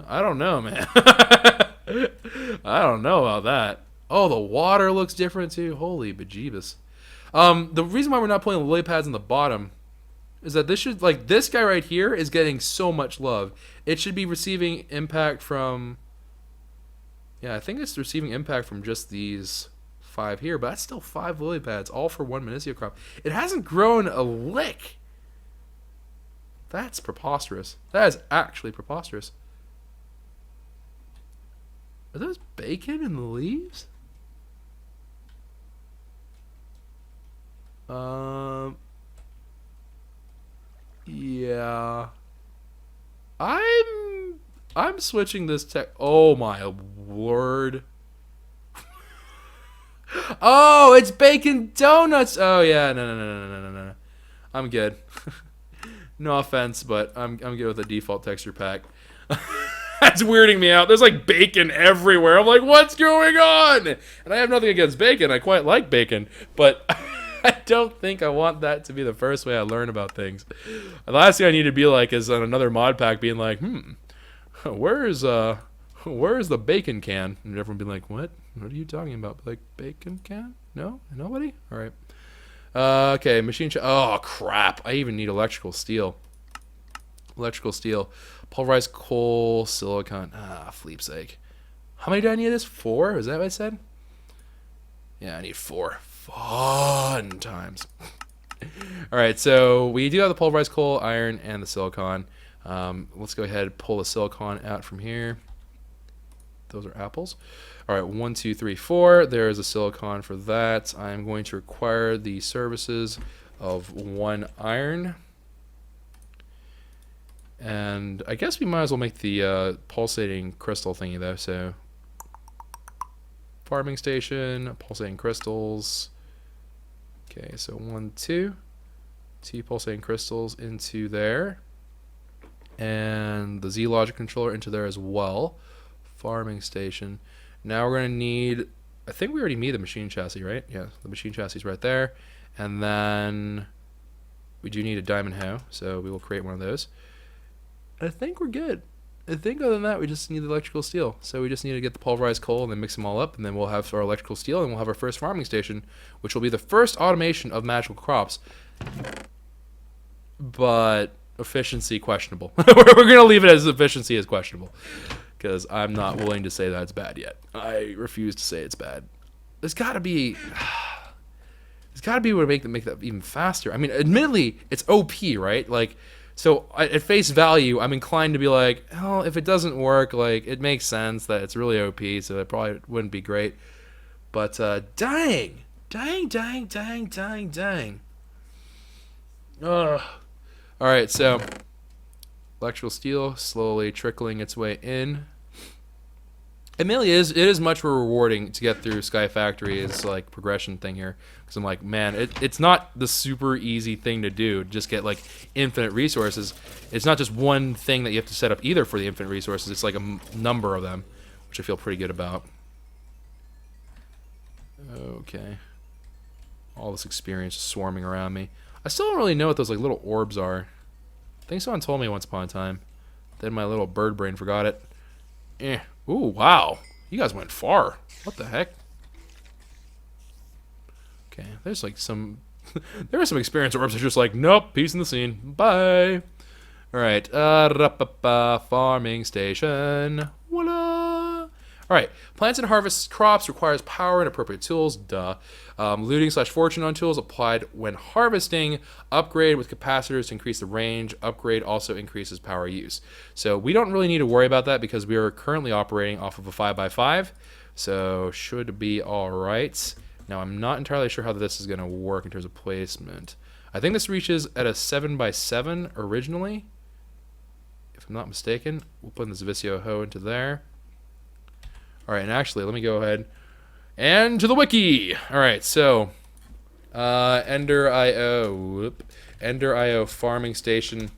[SPEAKER 1] I don't know, man. I don't know about that. Oh, the water looks different too. Holy bejeebus. The reason why we're not putting the lily pads in the bottom is that this should, like, this guy right here is getting so much love. It should be receiving impact from Yeah, I think it's receiving impact from just these 5 here, but that's still 5 lily pads, all for 1 Manisia crop. It hasn't grown a lick. That's preposterous. That is actually preposterous. Are those bacon in the leaves? Yeah. I'm switching this tech. Oh my word. Oh, it's bacon donuts. Oh yeah, no. I'm good. No offense, but I'm good with the default texture pack. That's weirding me out. There's like bacon everywhere. I'm like, what's going on? And I have nothing against bacon. I quite like bacon, but I don't think I want that to be the first way I learn about things. The last thing I need to be like is on another mod pack being like, where's the bacon can? And everyone being like, what? What are you talking about? Like bacon can? No? Nobody? All right. Okay, oh crap! I even need electrical steel. Pulverized coal, silicon. Ah, fleep's sake. How many do I need of this? 4? Is that what I said? Yeah, I need 4. Fun times. Alright, so we do have the pulverized coal, iron, and the silicon. Let's go ahead and pull the silicon out from here. Those are apples. Alright, 1, 2, 3, 4. There is a silicon for that. I'm going to require the services of 1 iron. And I guess we might as well make the pulsating crystal thingy though. So farming station, pulsating crystals. Okay, so 1, 2 pulsating crystals into there, and the Z logic controller into there as well. Farming station. Now we're gonna need. I think we already made the machine chassis, right? Yeah, the machine chassis is right there, and then we do need a diamond hoe, so we will create one of those. I think we're good. I think other than that, we just need the electrical steel. So we just need to get the pulverized coal and then mix them all up, and then we'll have our electrical steel, and we'll have our first farming station, which will be the first automation of magical crops. But efficiency questionable. We're going to leave it as efficiency is questionable, because I'm not willing to say that it's bad yet. I refuse to say it's bad. There's got to be a way to make that even faster. I mean, admittedly, it's OP, right? Like. So at face value, I'm inclined to be like, oh, if it doesn't work, like it makes sense that it's really OP, so it probably wouldn't be great. But dang. Ugh. All right, so electrical steel slowly trickling its way in. Admittedly, it is much more rewarding to get through Sky Factory's like progression thing here, because I'm like, man, it's not the super easy thing to do. Just get like infinite resources. It's not just one thing that you have to set up either for the infinite resources. It's like a number of them, which I feel pretty good about. Okay, all this experience swarming around me. I still don't really know what those like little orbs are. I think someone told me once upon a time. Then my little bird brain forgot it. Ooh, wow. You guys went far. What the heck? Okay, there's like some... there are some experience orbs that are just like, nope, peace in the scene. Bye. Alright. Farming station. Voila. Alright. Plants and harvest crops requires power and appropriate tools. Duh. Looting/fortune on tools applied when harvesting. Upgrade with capacitors to increase the range. Upgrade also increases power use. So we don't really need to worry about that because we are currently operating off of a 5x5. So should be alright. Now I'm not entirely sure how this is going to work in terms of placement. I think this reaches at a 7x7 originally. If I'm not mistaken. We'll put this Visio hoe into there. Alright, and actually, let me go ahead and to the wiki. Alright, so Ender.io farming station.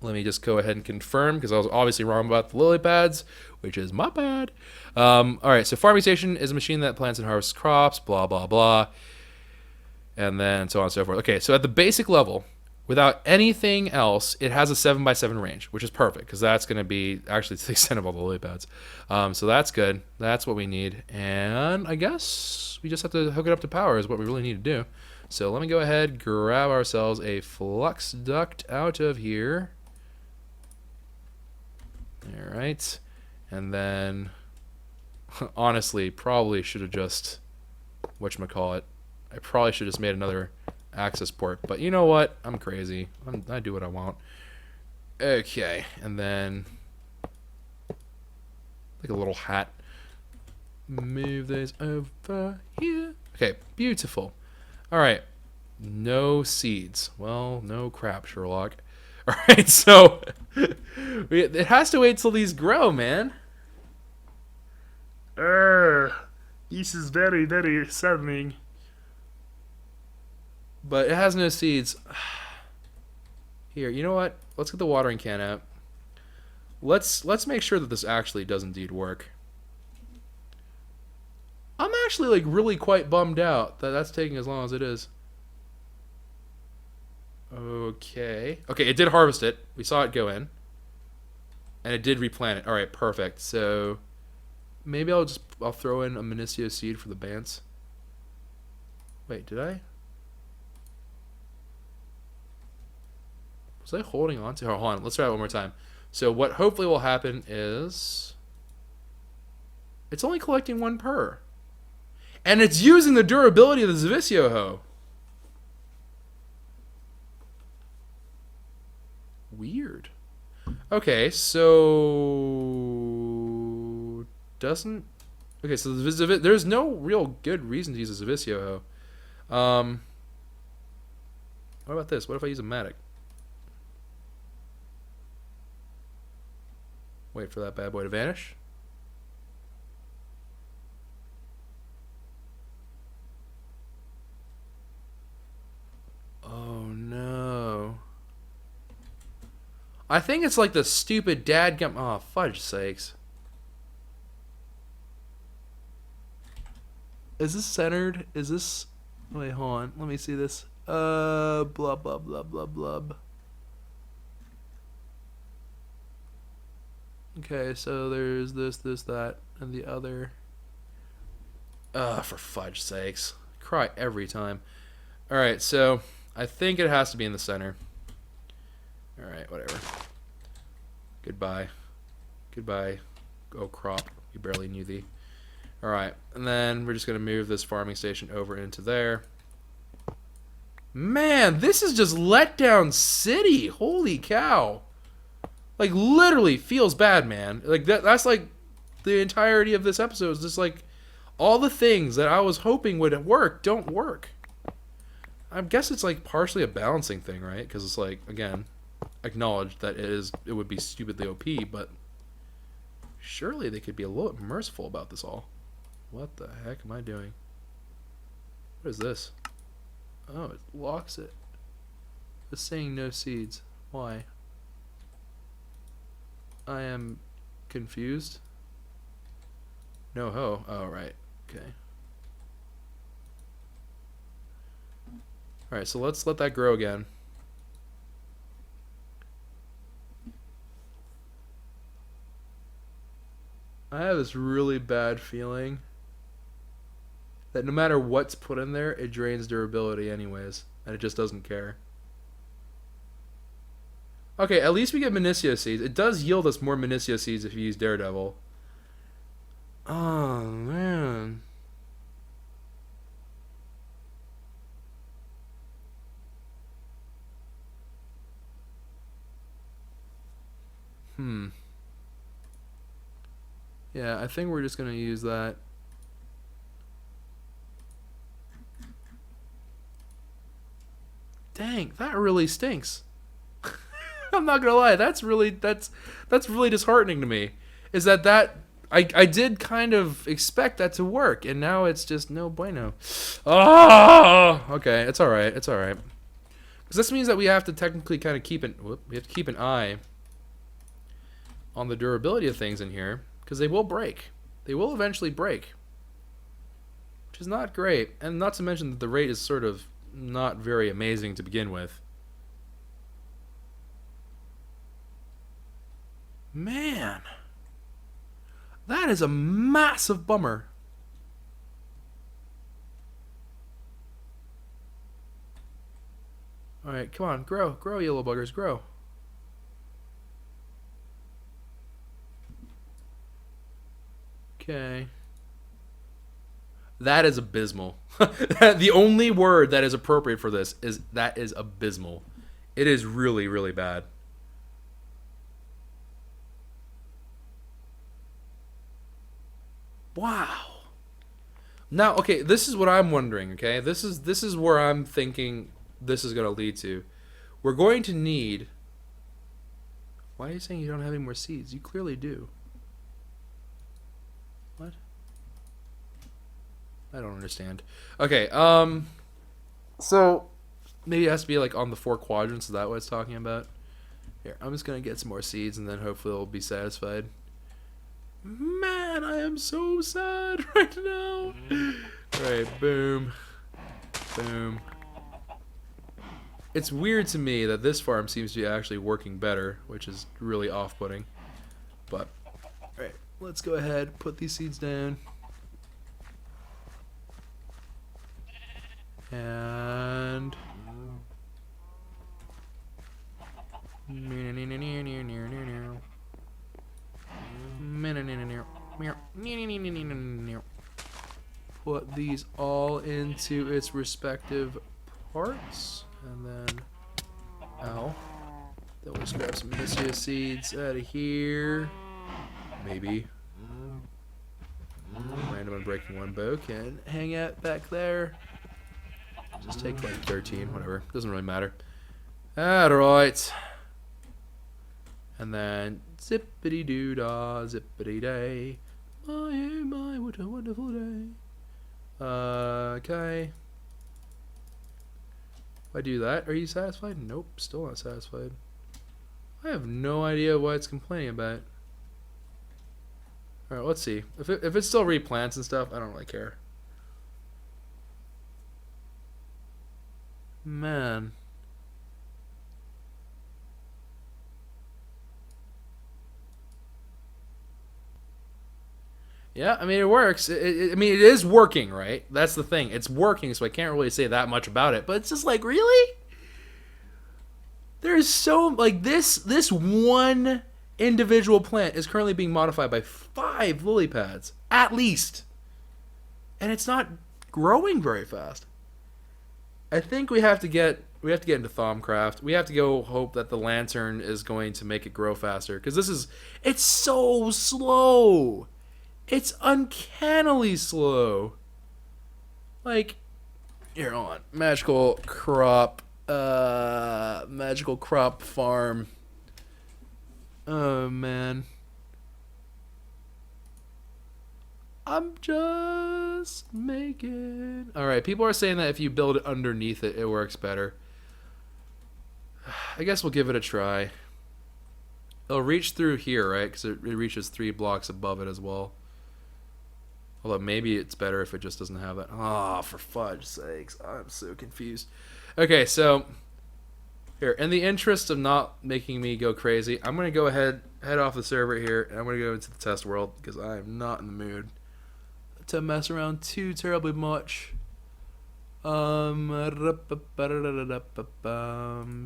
[SPEAKER 1] Let me just go ahead and confirm, because I was obviously wrong about the lily pads, which is my bad. Alright, so farming station is a machine that plants and harvests crops, blah, blah, blah. And then so on and so forth. Okay, so at the basic level, without anything else, it has a 7x7 range, which is perfect, because that's going to be actually to the extent of all the lily pads. So that's good. That's what we need. And I guess we just have to hook it up to power is what we really need to do. So let me go ahead, grab ourselves a flux duct out of here. All right. And then Honestly, probably should have just whatchamacallit. I probably should have just made another access port. But you know what? I'm crazy. I do what I want. Okay, and then like a little hat. Move this over here. Okay, beautiful. All right, no seeds. Well, no crap, Sherlock. All right, so it has to wait till these grow, man.
[SPEAKER 2] This is very, very saddening.
[SPEAKER 1] But it has no seeds. Here, you know what? Let's get the watering can out. Let's make sure that this actually does indeed work. I'm actually like really quite bummed out that that's taking as long as it is. Okay. Okay, it did harvest it. We saw it go in. And it did replant it. Alright, perfect. So maybe I'll throw in a Minicio seed for the bants. Wait, did I? Was I holding on to? Oh, hold on, let's try it one more time. So what hopefully will happen is it's only collecting 1 per. And it's using the durability of the Zavisio hoe. Weird. Okay, so doesn't. Okay, so there's no real good reason to use a Zavisio hoe. What about this? What if I use a Matic? Wait for that bad boy to vanish. Oh no. I think it's like the stupid dadgum. Oh, fudge sakes. Is this centered? Is this. Wait, hold on. Let me see this. Blah, blah, blah, blah, blah. Okay, so there's this, that, and the other. For fudge sakes. Cry every time. Alright, so I think it has to be in the center. Alright, whatever. Goodbye. Goodbye. Oh, crop. We barely knew thee. Alright, and then we're just going to move this farming station over into there. Man, this is just letdown city. Holy cow. Like, literally feels bad, man. Like, that's like the entirety of this episode is just like all the things that I was hoping would work don't work. I guess it's like partially a balancing thing, right? Because it's like, again, acknowledge that it would be stupidly OP, but surely they could be a little bit merciful about this all. What the heck am I doing? What is this? Oh, it locks it. It's saying no seeds. Why? I am confused. No ho. Oh, right. Okay. Alright, so let's let that grow again. I have this really bad feeling that no matter what's put in there, it drains durability anyways, and it just doesn't care. Okay, at least we get Minicio seeds. It does yield us more Minicio seeds if you use Daredevil. Oh, man. Yeah, I think we're just going to use that. Dang, that really stinks. I'm not gonna lie, that's really disheartening to me. Is that I did kind of expect that to work, and now it's just no bueno. Oh, okay, it's all right, because this means that we have to technically kind of keep an eye on the durability of things in here, because they will break. They will eventually break, which is not great, and not to mention that the rate is sort of not very amazing to begin with. Man, that is a massive bummer. Alright, come on, grow, yellow buggers, grow. Okay. That is abysmal. The only word that is appropriate for this is that is abysmal. It is really, really bad. Wow. Now, okay, this is what I'm wondering, okay? This is where I'm thinking this is going to lead to. We're going to need... Why are you saying you don't have any more seeds? You clearly do. What? I don't understand. Okay, so maybe it has to be like on the 4 quadrants. Is that what it's talking about? Here, I'm just gonna get some more seeds and then hopefully I'll be satisfied. Man, I am so sad right now. Alright, boom. Boom. It's weird to me that this farm seems to be actually working better, which is really off-putting. But, alright, let's go ahead, put these seeds down. And... put these all into its respective parts. And then... Ow. Then we'll just grab some Missia seeds out of here. Maybe. Random unbreaking one bow can hang out back there. Just take like 13, whatever. Doesn't really matter. Alright. And then zippity doo dah, zippity day. My oh my, what a wonderful day. Okay. If I do that, are you satisfied? Nope, still not satisfied. I have no idea what it's complaining about. Alright, let's see. If it still replants and stuff, I don't really care. Man. Yeah, I mean, it works. I mean, it is working, right? That's the thing. It's working, so I can't really say that much about it. But it's just like, really? There's so... Like, this one individual plant is currently being modified by 5 lily pads. At least. And it's not growing very fast. I think we have to get into KwehCraft. We have to go hope that the lantern is going to make it grow faster. Because it's so slow. It's uncannily slow. Like, here, hold on. Magical crop farm. Oh, man. I'm just making... Alright, people are saying that if you build it underneath it, it works better. I guess we'll give it a try. It'll reach through here, right? Because it reaches 3 blocks above it as well. Although maybe it's better if it just doesn't have that. Oh, for fudge sakes. I'm so confused. Okay, so... Here, in the interest of not making me go crazy, I'm going to go head off the server here, and I'm going to go into the test world, because I am not in the mood to mess around too terribly much.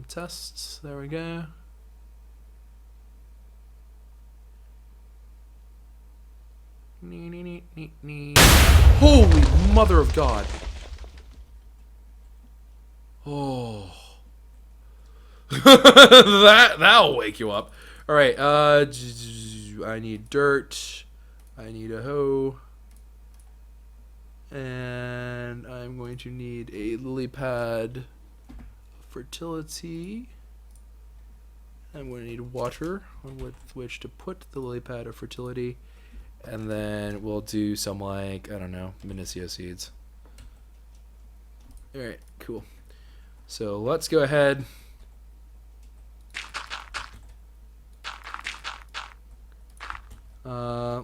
[SPEAKER 1] Tests. There we go. Holy mother of God! Oh, that'll wake you up. All right. I need dirt. I need a hoe. And I'm going to need a lily pad fertility. I'm going to need water with which to put the lily pad of fertility. And then we'll do some, like, I don't know, Minicia seeds. Alright, cool. So let's go ahead.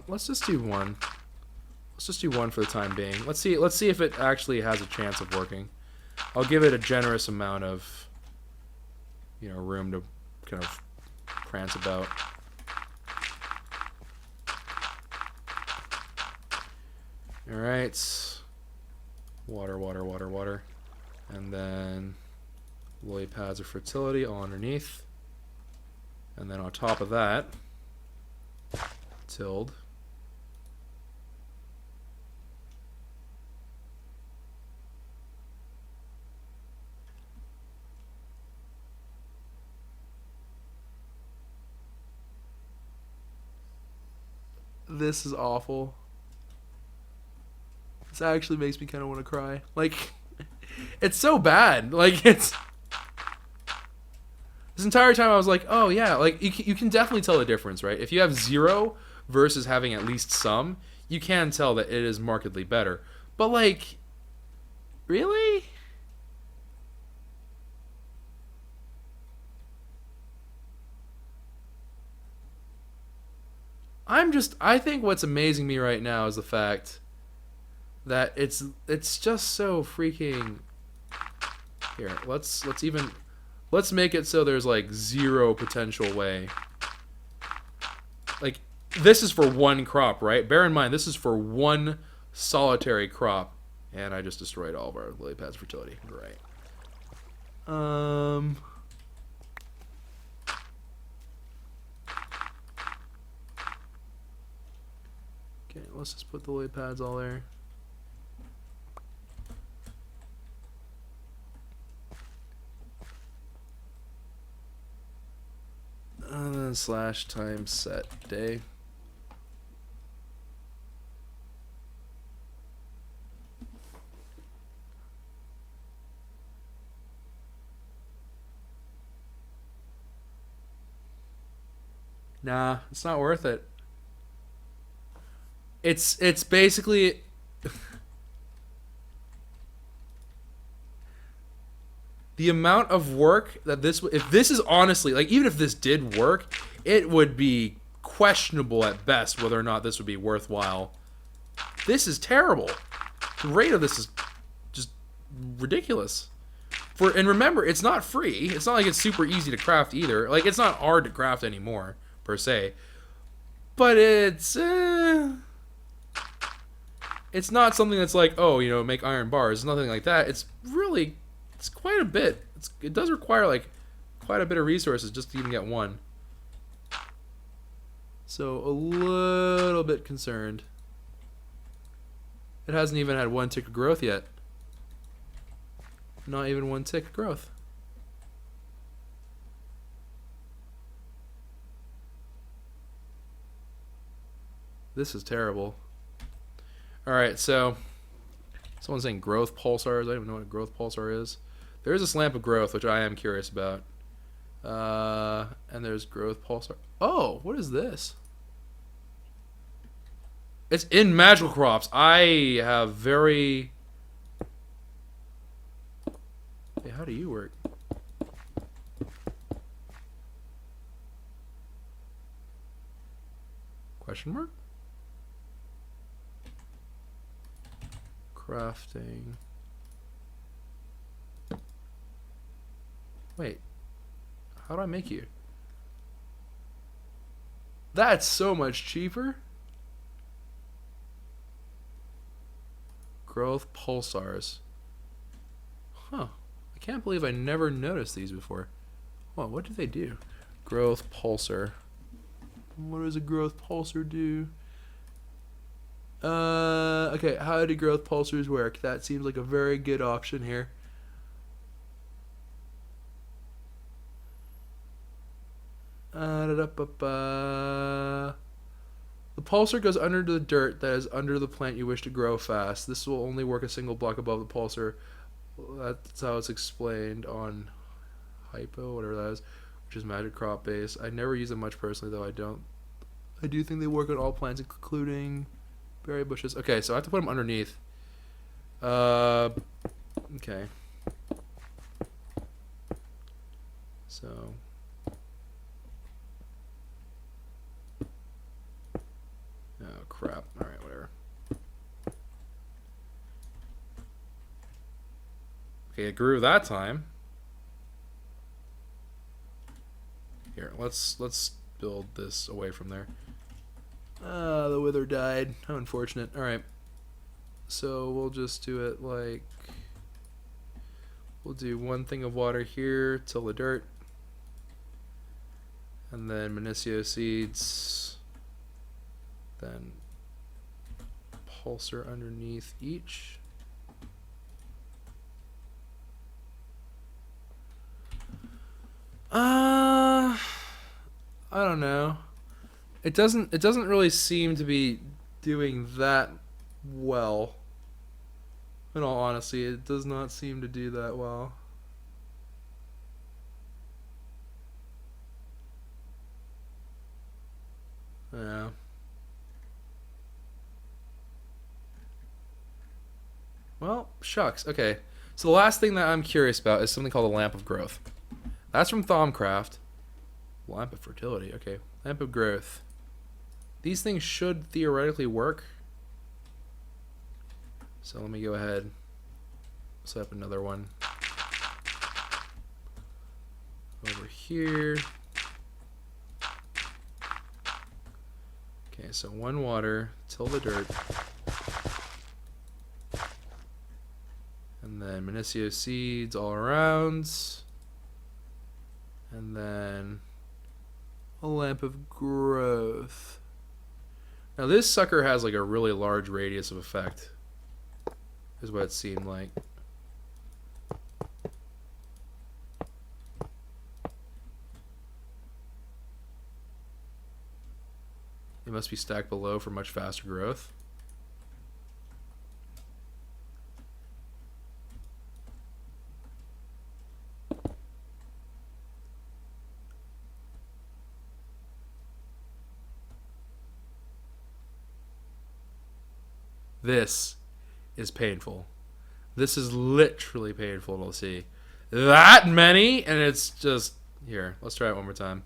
[SPEAKER 1] Let's just do one. Let's just do one for the time being. Let's see if it actually has a chance of working. I'll give it a generous amount of, you know, room to kind of prance about. Alright. Water, water, water, water. And then lily pads of fertility all underneath. And then on top of that, tilled. This is awful. This actually makes me kind of want to cry. Like, it's so bad. Like, it's... This entire time I was like, oh yeah, like, you can definitely tell the difference, right? If you have 0 versus having at least some, you can tell that it is markedly better. But, like, really? I think what's amazing me right now is the fact that it's just so freaking... Here, let's make it so there's like 0 potential way. Like, this is for one crop, right? Bear in mind, this is for one solitary crop. And I just destroyed all of our lily pads fertility. Right. Okay, let's just put the lily pads all there. And then slash time set day. Nah, it's not worth it. It's basically the amount of work that if this is honestly, like, even if this did work, it would be questionable at best whether or not this would be worthwhile. This is terrible. The rate of this is just ridiculous. And remember, it's not free. It's not like it's super easy to craft either. Like, it's not hard to craft anymore, per se. But it's not something that's like, oh, you know, make iron bars. It's nothing like that. It's quite a bit. It does require, like, quite a bit of resources just to even get one. So, a little bit concerned. It hasn't even had 1 tick of growth yet. Not even 1 tick of growth. This is terrible. Alright, so someone's saying growth pulsars. I don't even know what a growth pulsar is. There is a lamp of growth, which I am curious about. And there's growth pulsar. Oh, what is this? It's in magical crops. I have very... Hey, how do you work? Question mark? Crafting. Wait. How do I make you? That's so much cheaper. Growth pulsars. Huh. I can't believe I never noticed these before. Well, what do they do? Growth pulsar. What does a growth pulsar do? Okay, how do growth pulsars work? That seems like a very good option here. The pulsar goes under the dirt that is under the plant you wish to grow fast. This will only work a single block above the pulsar. That's how it's explained on Hypo, whatever that is, which is magic crop base. I never use them much personally, though. I do think they work on all plants, including berry bushes. Okay, so I have to put them underneath. Okay. So... Oh, crap. Alright, whatever. Okay, it grew that time. Here, let's build this away from there. The wither died. How unfortunate. Alright. So we'll just do it like... We'll do 1 thing of water here till the dirt. And then Minicio seeds. Then pulsar underneath each. I don't know. It doesn't really seem to be doing that well. In all honesty, it does not seem to do that well. Yeah. Well, shucks. Okay. So the last thing that I'm curious about is something called a lamp of growth. That's from KwehCraft. Lamp of fertility. Okay. Lamp of growth. These things should theoretically work. So let me go ahead. Set up another one. Over here. Okay, so 1 water, till the dirt. And then Minicio seeds all around. And then a lamp of growth. Now this sucker has like a really large radius of effect, is what it seemed like. It must be stacked below for much faster growth. This is painful. This is literally painful to see. That many, and it's just... Here, let's try it one more time.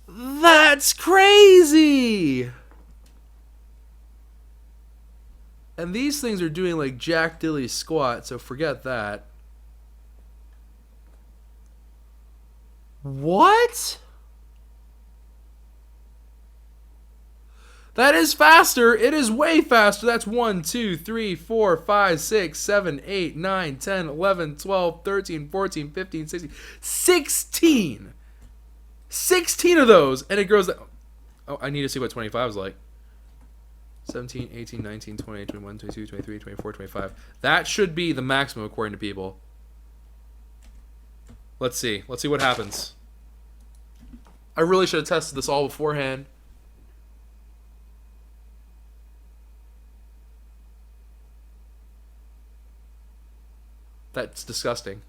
[SPEAKER 1] That's crazy! And these things are doing like Jack Dilly squat, so forget that. What? That is faster. It is way faster. That's 1, 2, 3, 4, 5, 6, 7, 8, 9, 10, 11, 12, 13, 14, 15, 16. 16! 16 of those! And it grows... Oh, I need to see what 25 is like. 17, 18, 19, 20, 21, 22, 23, 24, 25. That should be the maximum according to people. Let's see. Let's see what happens. I really should have tested this all beforehand. That's disgusting.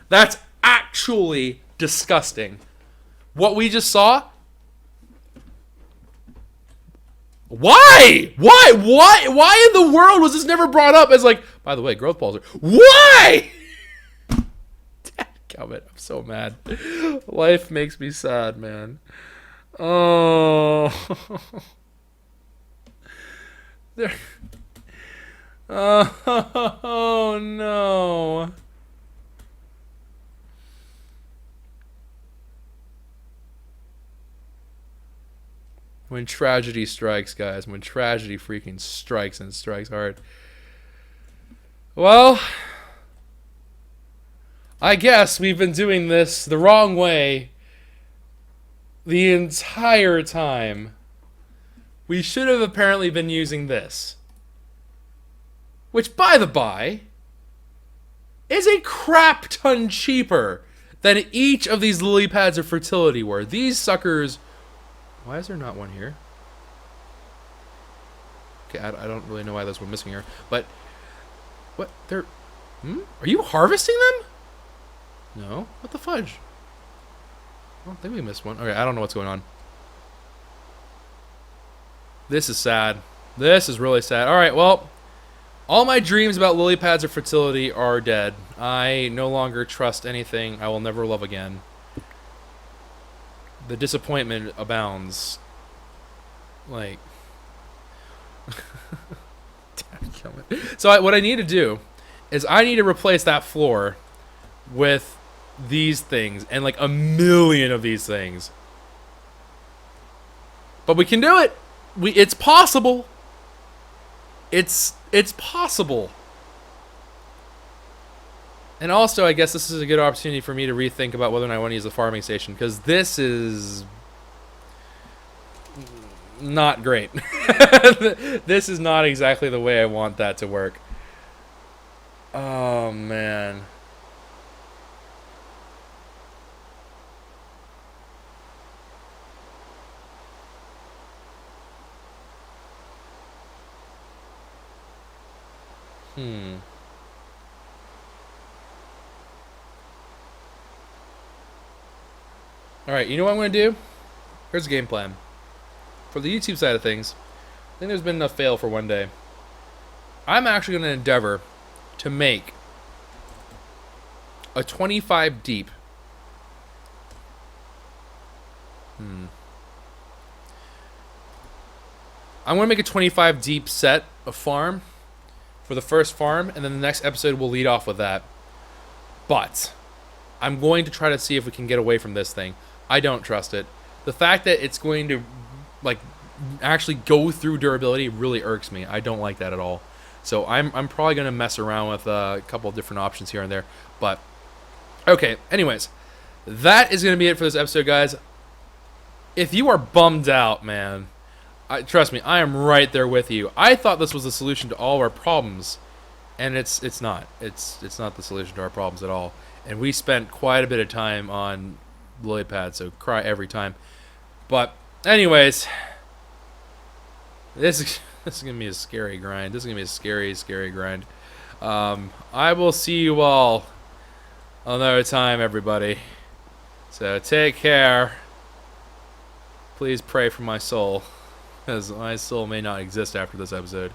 [SPEAKER 1] That's actually disgusting. What we just saw? Why? Why in the world was this never brought up as like, by the way, growth balls are... Why? Dadgummit, I'm so mad. Life makes me sad, man. Oh. There. Oh, no. When tragedy strikes, guys. When tragedy freaking strikes, and strikes hard. Well, I guess we've been doing this the wrong way the entire time. We should have apparently been using this. Which, by the by, is a crap ton cheaper than each of these lily pads of fertility were. These suckers... Why is there not one here? Okay, I don't really know why there's one missing here. But, what? They're... Are you harvesting them? No? What the fudge? I don't think we missed one. Okay, I don't know what's going on. This is sad. This is really sad. Alright, well... All my dreams about lily pads of fertility are dead. I no longer trust anything I will never love again. The disappointment abounds. Like... So what I need to do is I need to replace that floor with these things and like 1,000,000 of these things. But we can do it. It's possible. It's possible. And also, I guess this is a good opportunity for me to rethink about whether or not I want to use the farming station, because this is not great. This is not exactly the way I want that to work. Oh, man. Alright, you know what I'm going to do? Here's a game plan. For the YouTube side of things, I think there's been enough fail for one day. I'm actually going to endeavor to make a 25 deep. I'm going to make a 25 deep set of farm for the first farm, and then the next episode will lead off with that. But I'm going to try to see if we can get away from this thing. I don't trust it. The fact that it's going to like actually go through durability really irks me. I don't like that at all. So I'm probably going to mess around with a couple of different options here and there. But okay, anyways, that is going to be it for this episode, guys. If you are bummed out, man, trust me, I am right there with you. I thought this was the solution to all of our problems, and it's not. It's not the solution to our problems at all. And we spent quite a bit of time on lily pad, so cry every time. But anyways, this is gonna be a scary grind. This is gonna be a scary grind. I will see you all another time, everybody. So take care. Please pray for my soul, because my soul may not exist after this episode.